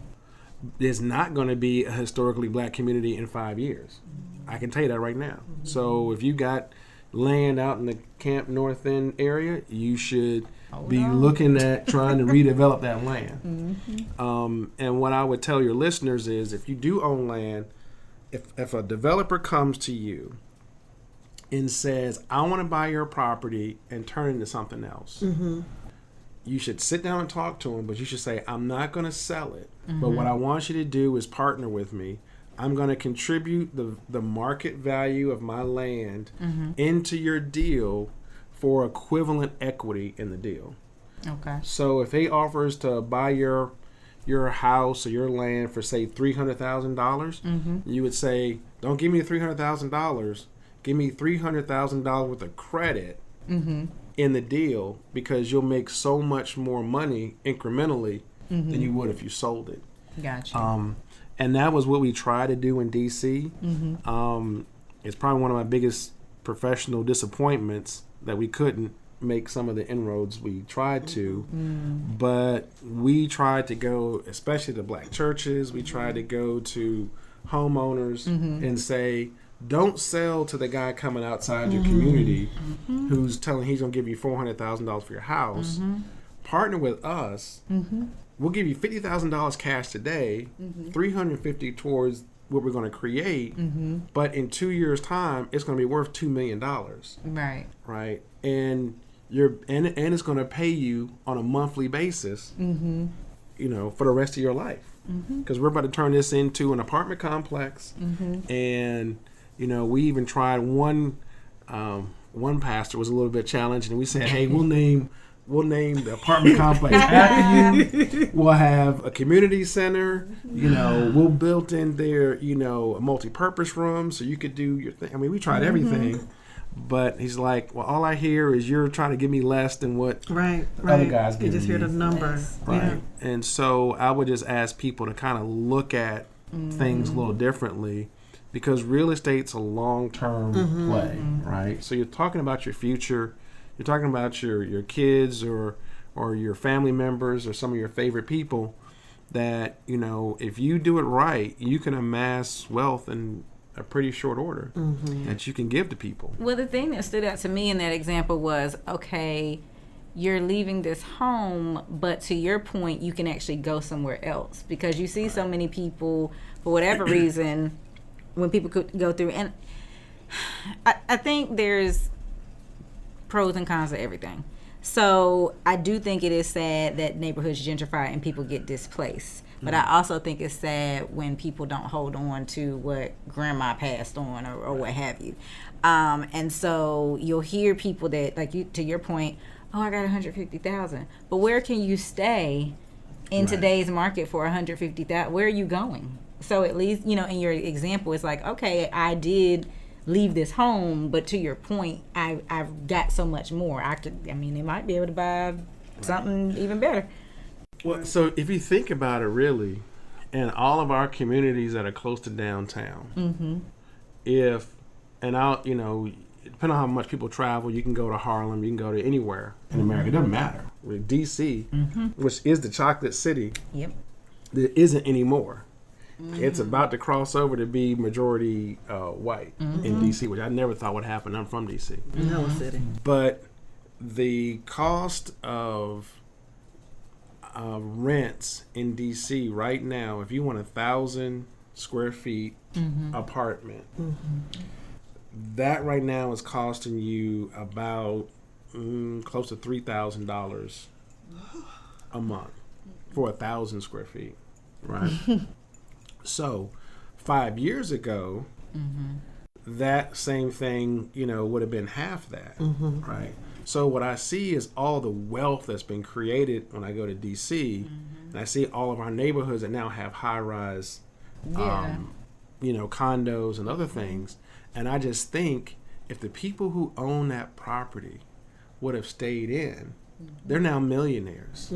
Speaker 4: Is not going to be a historically black community in 5 years. I can tell you that right now. So if you got land out in the Camp North End area, you should be looking at trying to redevelop that land. And what I would tell your listeners is if you do own land, if a developer comes to you and says, I want to buy your property and turn it into something else, you should sit down and talk to them, but you should say, I'm not going to sell it. But what I want you to do is partner with me. I'm going to contribute the market value of my land into your deal for equivalent equity in the deal.
Speaker 3: Okay.
Speaker 4: So if he offers to buy your house or your land for, say, $300,000, you would say, don't give me $300,000. Give me $300,000 worth of credit in the deal because you'll make so much more money incrementally than you would if you sold it.
Speaker 3: Gotcha.
Speaker 4: And that was what we tried to do in D.C. It's probably one of my biggest professional disappointments that we couldn't make some of the inroads we tried to. But we tried to go, especially to black churches, we tried to go to homeowners and say, don't sell to the guy coming outside your community who's telling he's going to give you $400,000 for your house. Partner with us. We'll give you $50,000 cash today, $350 towards what we're going to create, but in 2 years' time, it's going to be worth $2 million.
Speaker 3: Right.
Speaker 4: Right. And it's going to pay you on a monthly basis, you know, for the rest of your life. Because we're about to turn this into an apartment complex. And, you know, we even tried one pastor was a little bit challenged, and we said, hey, we'll name the apartment complex after you. We'll have a community center. You know, we'll build in there, you know, a multi-purpose room so you could do your thing. I mean, we tried everything. But he's like, well, all I hear is you're trying to give me less than what the other guys give me.
Speaker 1: You just hear the number.
Speaker 4: Right.
Speaker 1: Yeah.
Speaker 4: And so I would just ask people to kind of look at things a little differently because real estate's a long-term play, right? So you're talking about your future. You're talking about your kids or your family members or some of your favorite people that, you know, if you do it right, you can amass wealth in a pretty short order that you can give to people.
Speaker 3: Well, the thing that stood out to me in that example was, okay, you're leaving this home, but to your point, you can actually go somewhere else because you see so many people, for whatever reason, when people could go through. And I think there's pros and cons to everything. So I do think it is sad that neighborhoods gentrify and people get displaced. But I also think it's sad when people don't hold on to what grandma passed on or what have you. And so you'll hear people that, like you, to your point, oh, I got $150,000. But where can you stay in today's market for $150,000? Where are you going? So at least, you know, in your example, it's like, okay, I did leave this home, but to your point, I've got so much more. They might be able to buy something even better.
Speaker 4: Well, so if you think about it, really, in all of our communities that are close to downtown, if and depending on how much people travel, you can go to Harlem, you can go to anywhere in America. It doesn't matter. With DC, which is the chocolate city, there isn't anymore. It's about to cross over to be majority white in DC, which I never thought would happen. I'm from DC.
Speaker 1: No city.
Speaker 4: But the cost of rents in DC right now, if you want 1,000 square feet apartment, that right now is costing you about close to $3,000 a month for 1,000 square feet, right? So 5 years ago, that same thing, would have been half that, right? So what I see is all the wealth that's been created when I go to DC, and I see all of our neighborhoods that now have high-rise, condos and other things. And I just think if the people who own that property would have stayed in, they're now millionaires,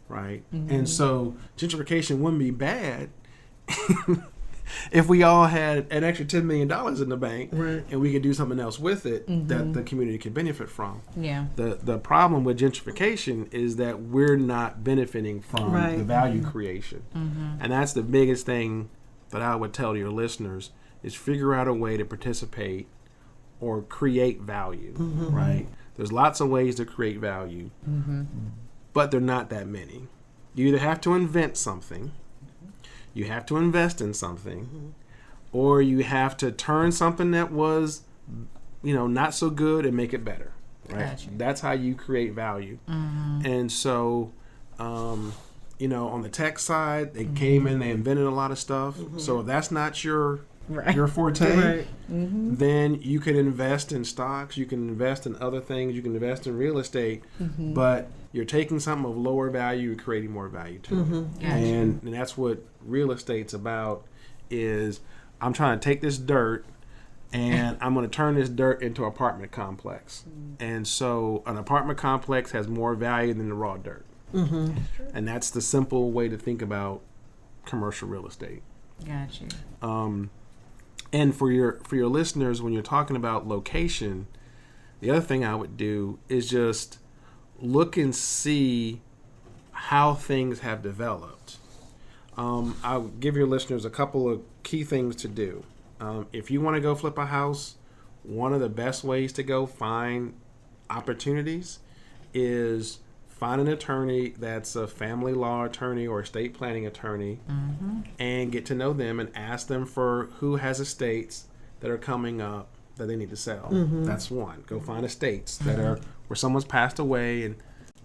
Speaker 4: right? And so gentrification wouldn't be bad if we all had an extra $10 million in the bank, and we could do something else with it that the community could benefit from. Yeah. The problem with gentrification is that we're not benefiting from the value creation. And that's the biggest thing that I would tell your listeners is figure out a way to participate or create value, right? There's lots of ways to create value, but they're not that many. You either have to invent something, you have to invest in something, or you have to turn something that was, not so good and make it better, right? Gotcha. That's how you create value. And so, on the tech side, they came in, they invented a lot of stuff. So if that's not your forte, then you can invest in stocks, you can invest in other things, you can invest in real estate, but you're taking something of lower value and creating more value to it. Gotcha. And that's what real estate's about, is I'm trying to take this dirt and I'm going to turn this dirt into an apartment complex. And so an apartment complex has more value than the raw dirt. And that's the simple way to think about commercial real estate.
Speaker 3: Gotcha.
Speaker 4: And for your listeners, when you're talking about location, the other thing I would do is just look and see how things have developed. I'll give your listeners a couple of key things to do. If you want to go flip a house, one of the best ways to go find opportunities is find an attorney that's a family law attorney or estate planning attorney, and get to know them and ask them for who has estates that are coming up that they need to sell. That's one. Go find estates that are where someone's passed away and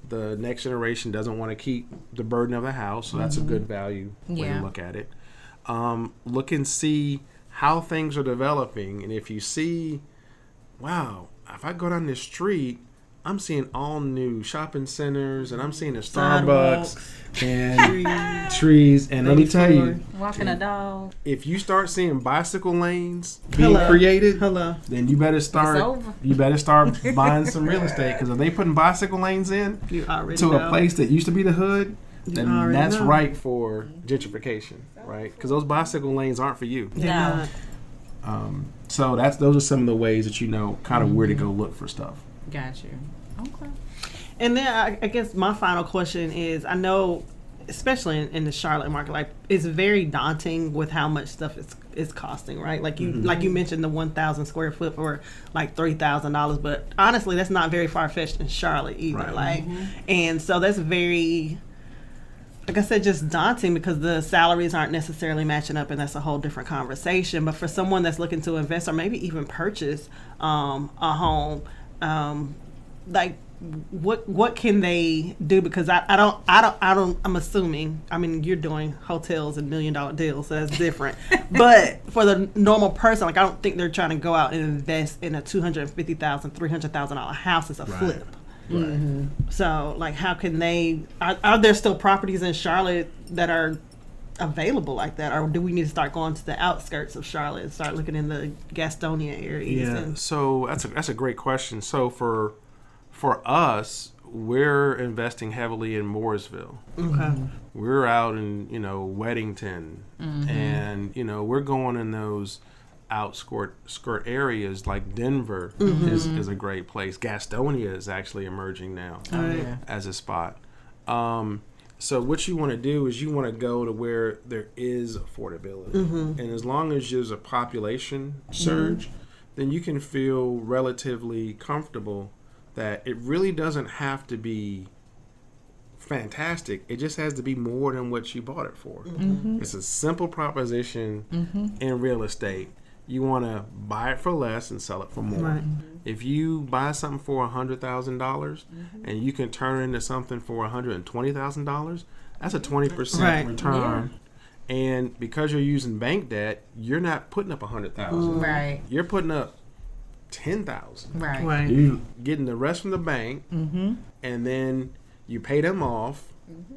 Speaker 4: the next generation doesn't want to keep the burden of the house, so that's a good value way to look at it. Look and see how things are developing, and if you see, wow, if I go down this street, I'm seeing all new shopping centers, and I'm seeing a Starbucks and trees. And let me tell you,
Speaker 3: walking a dog.
Speaker 4: If you start seeing bicycle lanes being created, then you better start. You better start buying some real estate, because if they putting bicycle lanes in to a place that used to be the hood, then that's right for gentrification, right? Because those bicycle lanes aren't for you.
Speaker 3: No.
Speaker 4: So those are some of the ways that kind of where to go look for stuff.
Speaker 3: Got you. Okay.
Speaker 1: And then I guess my final question is, I know, especially in the Charlotte market, like, it's very daunting with how much stuff is costing, right? Like you mentioned the 1,000 square foot for like $3,000, but honestly, that's not very far fetched in Charlotte either. Right. Like, and so that's very, like I said, just daunting, because the salaries aren't necessarily matching up, and that's a whole different conversation. But for someone that's looking to invest or maybe even purchase a home, like, what can they do? Because I'm assuming, I mean, you're doing hotels and $1 million deals, so that's different. But for the normal person, like, I don't think they're trying to go out and invest in a $250,000, $300,000 house as a flip.
Speaker 4: Right.
Speaker 1: So, like, how can they? Are there still properties in Charlotte that are available like that, or do we need to start going to the outskirts of Charlotte and start looking in the Gastonia areas?
Speaker 4: Yeah. So that's a great question. So for us, we're investing heavily in Mooresville. Okay. We're out in Weddington, and we're going in those skirt areas like Denver is a great place. Gastonia is actually emerging now as a spot. So what you want to do is you want to go to where there is affordability. And as long as there's a population surge, then you can feel relatively comfortable that it really doesn't have to be fantastic. It just has to be more than what you bought it for. It's a simple proposition in real estate. You want to buy it for less and sell it for more. Right. If you buy something for $100,000 and you can turn it into something for $120,000, that's a 20% return. Yeah. And because you're using bank debt, you're not putting up $100,000.
Speaker 3: Right.
Speaker 4: You're putting up $10,000.
Speaker 3: Right.
Speaker 4: You're getting the rest from the bank, and then you pay them off,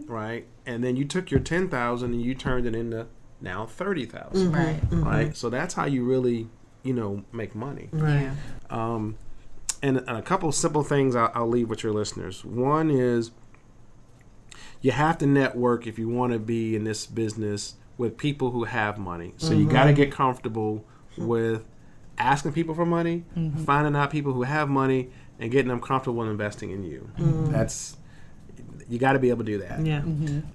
Speaker 4: right? And then you took your $10,000 and you turned it into now $30,000, right? So that's how you really, make money,
Speaker 3: right?
Speaker 4: And a couple of simple things I'll leave with your listeners. One is you have to network if you want to be in this business with people who have money. So you got to get comfortable with asking people for money, finding out people who have money, and getting them comfortable in investing in you. You got to be able to do that.
Speaker 1: Yeah.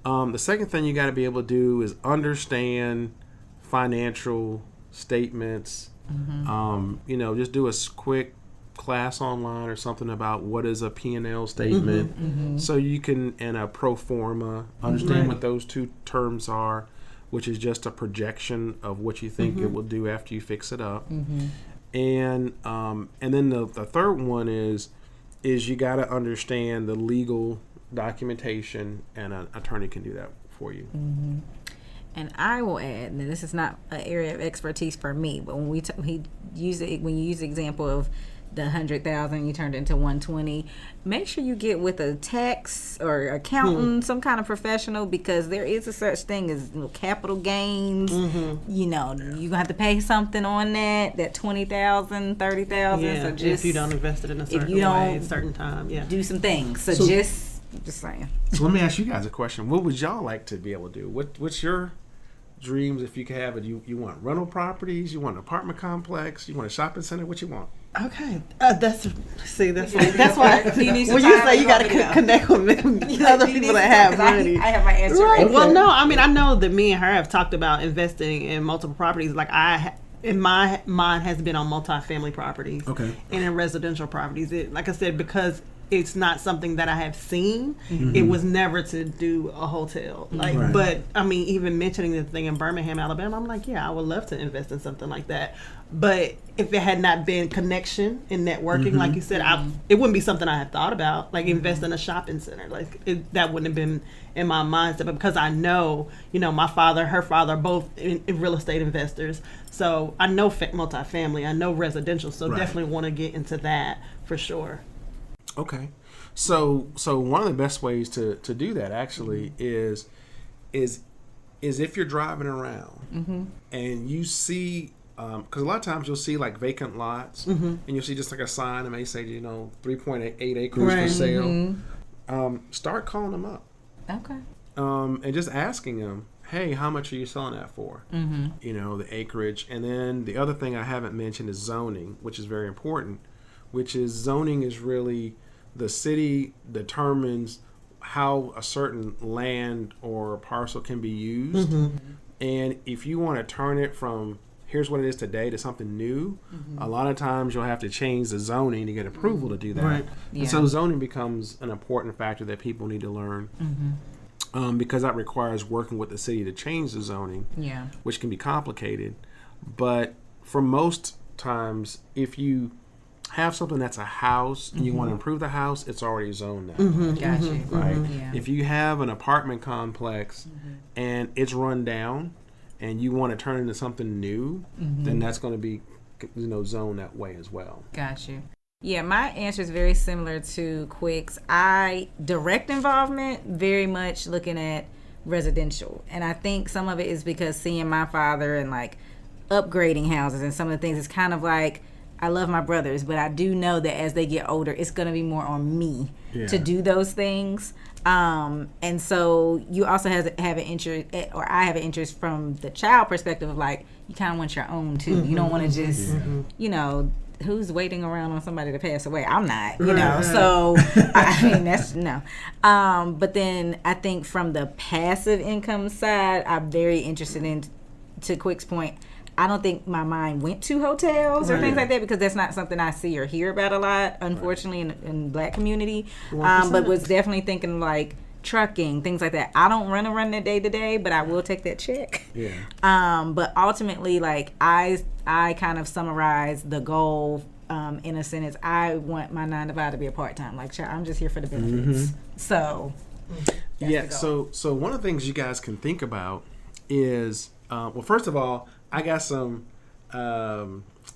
Speaker 4: The second thing you got to be able to do is understand financial statements. Just do a quick class online or something about what is a P&L statement, so you can, and a pro forma, understand what those two terms are, which is just a projection of what you think it will do after you fix it up. And then the third one is you got to understand the legal documentation, and an attorney can do that for you.
Speaker 3: And I will add, and this is not an area of expertise for me, but when you use the example of the 100,000, you turned it into 120. Make sure you get with a tax or accountant, some kind of professional, because there is a such thing as capital gains. You're gonna have to pay something on that 20,000, 30,000.
Speaker 1: Yeah,
Speaker 3: so just
Speaker 1: if you don't invest it in a certain way, a certain time, do
Speaker 3: some things. So just saying.
Speaker 4: So let me ask you guys a question. What would y'all like to be able to do? What's your dreams if you could have it? You want rental properties? You want an apartment complex? You want a shopping center? What you want?
Speaker 1: Okay, that's why when you say you got to connect with other people that have money.
Speaker 3: I have my answer.
Speaker 1: Right.
Speaker 3: Okay.
Speaker 1: Well, no, I mean I know that me and her have talked about investing in multiple properties. Like in my mind has been on multifamily properties, and in residential properties. Like I said, because it's not something that I have seen. It was never to do a hotel. But I mean, even mentioning the thing in Birmingham, Alabama, I'm like, I would love to invest in something like that. But if it had not been connection and networking, like you said, it wouldn't be something I had thought about. Like invest in a shopping center, that wouldn't have been in my mindset. But because I know, my father, her father, both in real estate investors, so I know multifamily, I know residential, so definitely want to get into that for sure.
Speaker 4: Okay, so one of the best ways to do that actually is if you're driving around and you see, because a lot of times you'll see like vacant lots, and you'll see just like a sign that may say 3.8 acres for sale. Start calling them up.
Speaker 3: Okay.
Speaker 4: And just asking them, hey, how much are you selling that for? The acreage. And then the other thing I haven't mentioned is zoning, which is very important. Which is zoning is really the city determines how a certain land or parcel can be used. And if you want to turn it from here's what it is today to something new, a lot of times you'll have to change the zoning to get approval to do that. Right. Yeah. And so zoning becomes an important factor that people need to learn. Because that requires working with the city to change the zoning, which can be complicated. But for most times, if you have something that's a house and you want to improve the house, it's already zoned now.
Speaker 3: Gotcha.
Speaker 4: Right? If you have an apartment complex and it's run down and you want to turn it into something new, then that's going to be zoned that way as well.
Speaker 3: Gotcha. Yeah, my answer is very similar to Quick's. Direct involvement, very much looking at residential. And I think some of it is because seeing my father and like upgrading houses and some of the things, it's kind of like I love my brothers, but I do know that as they get older, it's going to be more on me to do those things. And so you also have an interest, or I have an interest from the child perspective of like, you kind of want your own too. You don't want to just, you know, who's waiting around on somebody to pass away? I'm not, you know. So I mean, that's no. But then I think from the passive income side, I'm very interested in, to Quick's point, I don't think my mind went to hotels or things like that, because that's not something I see or hear about a lot, unfortunately, in Black community. But was definitely thinking like trucking, things like that. I don't run that day to day, but I will take that check. But ultimately, like I kind of summarize the goal in a sentence. I want my 9 to 5 to be a part-time. Like, I'm just here for the benefits. So
Speaker 4: so one of the things you guys can think about is, well, first of all, I got some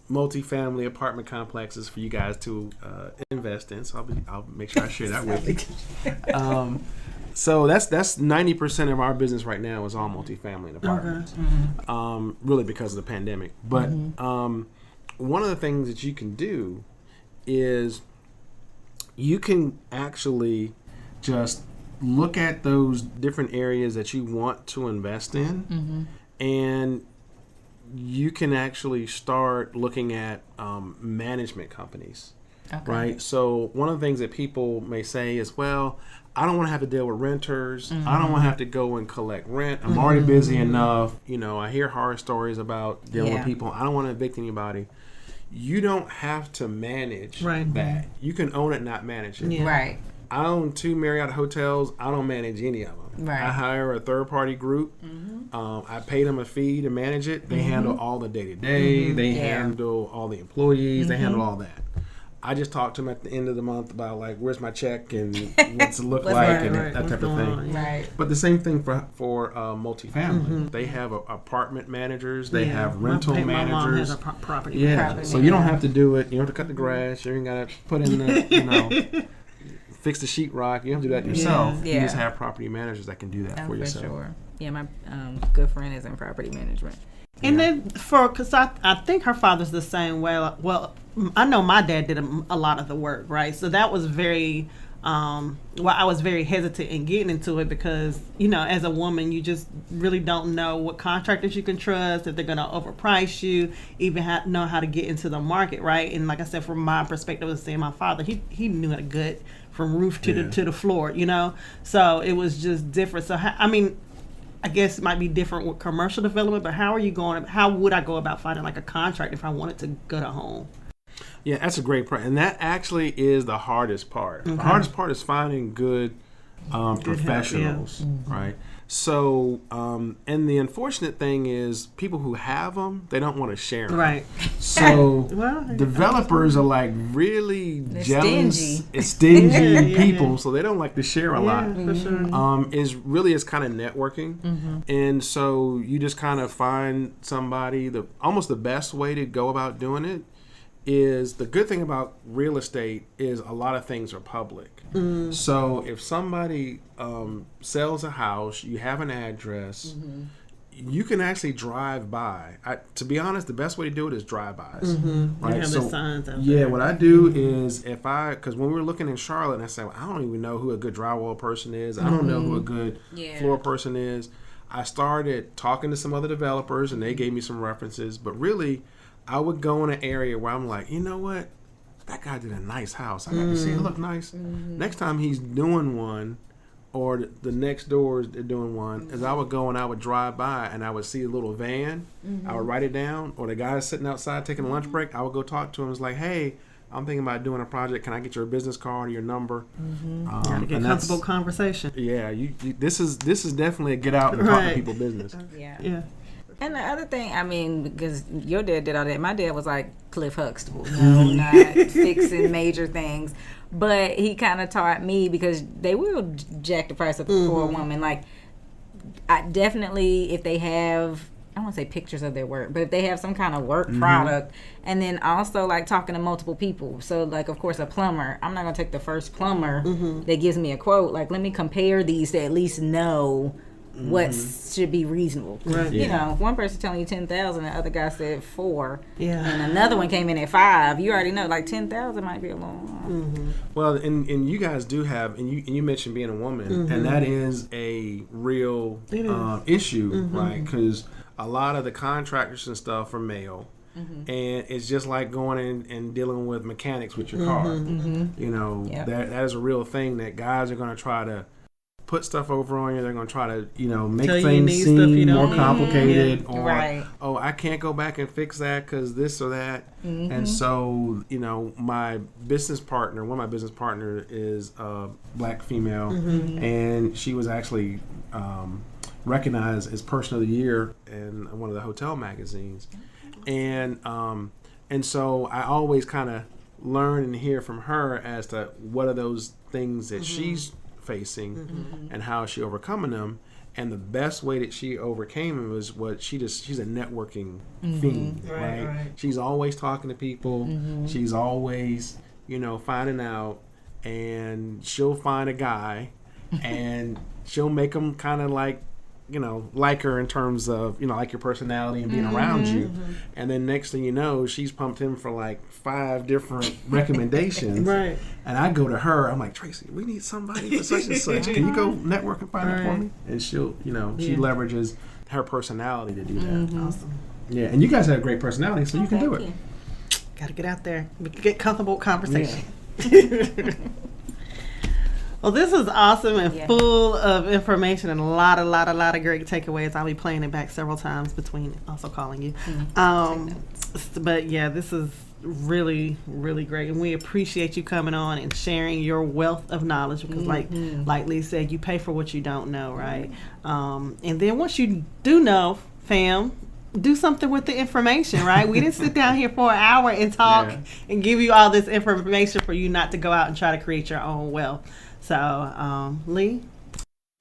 Speaker 4: multi-family apartment complexes for you guys to invest in. So I'll make sure I share that with you. So that's 90% of our business right now is all multi-family and apartments. Really because of the pandemic. But one of the things that you can do is you can actually just look at those different areas that you want to invest in, and you can actually start looking at management companies, right? So one of the things that people may say is, well, I don't want to have to deal with renters. I don't want to have to go and collect rent. I'm already busy enough. You know, I hear horror stories about dealing with people. I don't want to evict anybody. You don't have to manage that. You can own it, not manage it.
Speaker 3: Right.
Speaker 4: I own 2 Marriott hotels. I don't manage any of them. I hire a third-party group. I pay them a fee to manage it. They handle all the day-to-day. They handle all the employees. They handle all that. I just talk to them at the end of the month about, like, where's my check and what's it look like and that type of thing. But the same thing for multifamily. They have apartment managers. They have rental managers. My mom has a property manager. So you don't have to do it. You don't have to cut the grass. You ain't got to put in the, you know, fix the sheetrock. You have to do that yourself. You just have property managers that can do that for yourself.
Speaker 3: Sure. Yeah, my good friend is in property management.
Speaker 1: And then because I think her father's the same way. Well, I know my dad did a lot of the work, right? So that was very, I was very hesitant in getting into it because, you know, as a woman, you just really don't know what contractors you can trust, if they're going to overprice you, even know how to get into the market, right? And like I said, from my perspective of seeing my father, he knew it good from roof to the floor, you know? So it was just different. So, I mean, I guess it might be different with commercial development, but how would I go about finding like a contract if I wanted to go to home?
Speaker 4: Yeah, that's a great point. And that actually is the hardest part. The hardest part is finding good professionals, right? So, and the unfortunate thing is people who have them, they don't want to share them. Right. So developers are like really jealous, stingy people, so they don't like to share a lot. For sure. It's kind of networking. And so you just kind of find somebody, almost the best way to go about doing it is, the good thing about real estate is a lot of things are public. So if somebody sells a house, you have an address, you can actually drive by. To be honest, the best way to do it is drive-bys. Right?
Speaker 1: Have
Speaker 4: so,
Speaker 1: the signs out there.
Speaker 4: What I do is because when we were looking in Charlotte, and I said, well, I don't even know who a good drywall person is. I don't know who a good floor person is. I started talking to some other developers, and they gave me some references. But really, I would go in an area where I'm like, you know what? That guy did a nice house. I got to see it look nice. Next time he's doing one, or the next doors they're doing one, is I would go and I would drive by and I would see a little van. I would write it down. Or the guy sitting outside taking a lunch break, I would go talk to him. It's like, hey, I'm thinking about doing a project. Can I get your business card or your number?
Speaker 1: Gotta get comfortable conversation.
Speaker 4: Yeah, this is definitely a get out and talk to people business.
Speaker 3: Yeah. And the other thing, I mean, because your dad did all that, my dad was like Cliff Huxtable, not fixing major things. But he kind of taught me, because they will jack the price up for a woman. Like, I definitely, if they have, I don't want to say pictures of their work, but if they have some kind of work product, and then also like talking to multiple people. So like, of course, a plumber, I'm not going to take the first plumber that gives me a quote. Like, let me compare these to at least know what should be reasonable.
Speaker 1: Right.
Speaker 3: You know, if one person telling you 10,000, the other guy said 4,
Speaker 1: Yeah.
Speaker 3: and another one came in at 5, you already know like 10,000 might be a little.
Speaker 4: Well, and you guys do have, and you mentioned being a woman, and that is a real issue, right? Because a lot of the contractors and stuff are male. And it's just like going in and dealing with mechanics with your car. You know, that is a real thing that guys are going to try to put stuff over on you. They're going to try to, make things seem more complicated. Or, oh, I can't go back and fix that because this or that. And so, my business partner, one of my business partners is a black female. And she was actually recognized as Person of the Year in one of the hotel magazines. And so I always kind of learn and hear from her as to what are those things that she's facing and how is she overcoming them. And the best way that she overcame them was she's a networking fiend, right? She's always talking to people. She's always, finding out, and she'll find a guy and she'll make him kind of like her in terms of, like your personality and being around you. And then next thing you know, she's pumped him for like 5 different recommendations. Right. And I go to her, I'm like, Tracy, we need somebody for such and such. Can you go network and find it for me? And she'll, she leverages her personality to do that.
Speaker 1: Awesome.
Speaker 4: Yeah, and you guys have great personality, so you can do it.
Speaker 1: Got to get out there. Get comfortable with conversation. Yeah. Well, this was awesome and full of information and a lot of great takeaways. I'll be playing it back several times between also calling you. But yeah, this is really, really great. And we appreciate you coming on and sharing your wealth of knowledge because like Lee said, you pay for what you don't know, right? And then once you do know, fam, do something with the information, right? We didn't sit down here for an hour and talk and give you all this information for you not to go out and try to create your own wealth. So, Lee?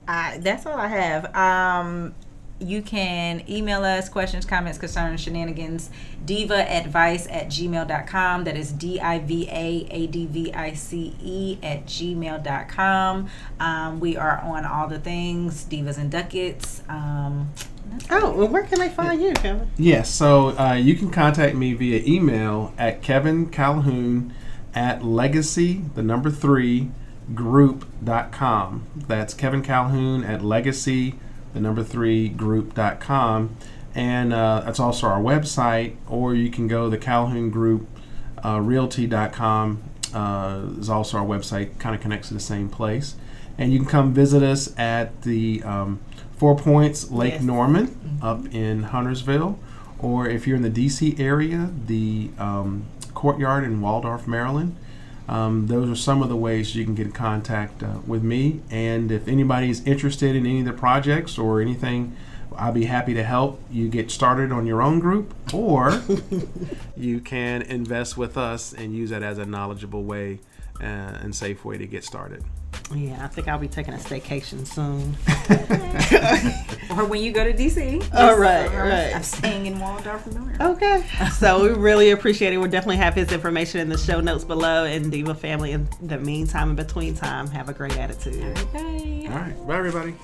Speaker 3: That's all I have. You can email us questions, comments, concerns, shenanigans, divaadvice@gmail.com. That is divaadvice@gmail.com. We are on all the things, Divas and Ducats.
Speaker 1: Well, where can they find you, Kevin?
Speaker 4: Yes, so you can contact me via email at Kevin Calhoun at legacy3group.com. That's Kevin Calhoun at legacy3group.com. And that's also our website, or you can go to the Calhoun Group realty.com is also our website, kind of connects to the same place. And you can come visit us at the 4 Points Lake Norman up in Huntersville, or if you're in the DC area, the Courtyard in Waldorf, Maryland. Those are some of the ways you can get in contact with me. And if anybody's interested in any of the projects or anything, I'll be happy to help you get started on your own group, or you can invest with us and use that as a knowledgeable way and safe way to get started.
Speaker 1: Yeah, I think I'll be taking a staycation soon.
Speaker 3: Or when you go to DC.
Speaker 1: Oh, right.
Speaker 3: I'm staying in Waldorf, Maryland.
Speaker 1: Okay. So we really appreciate it. We'll definitely have his information in the show notes below. And Diva family, in the meantime, in between time, have a great attitude.
Speaker 3: Bye.
Speaker 4: All right. Bye, everybody.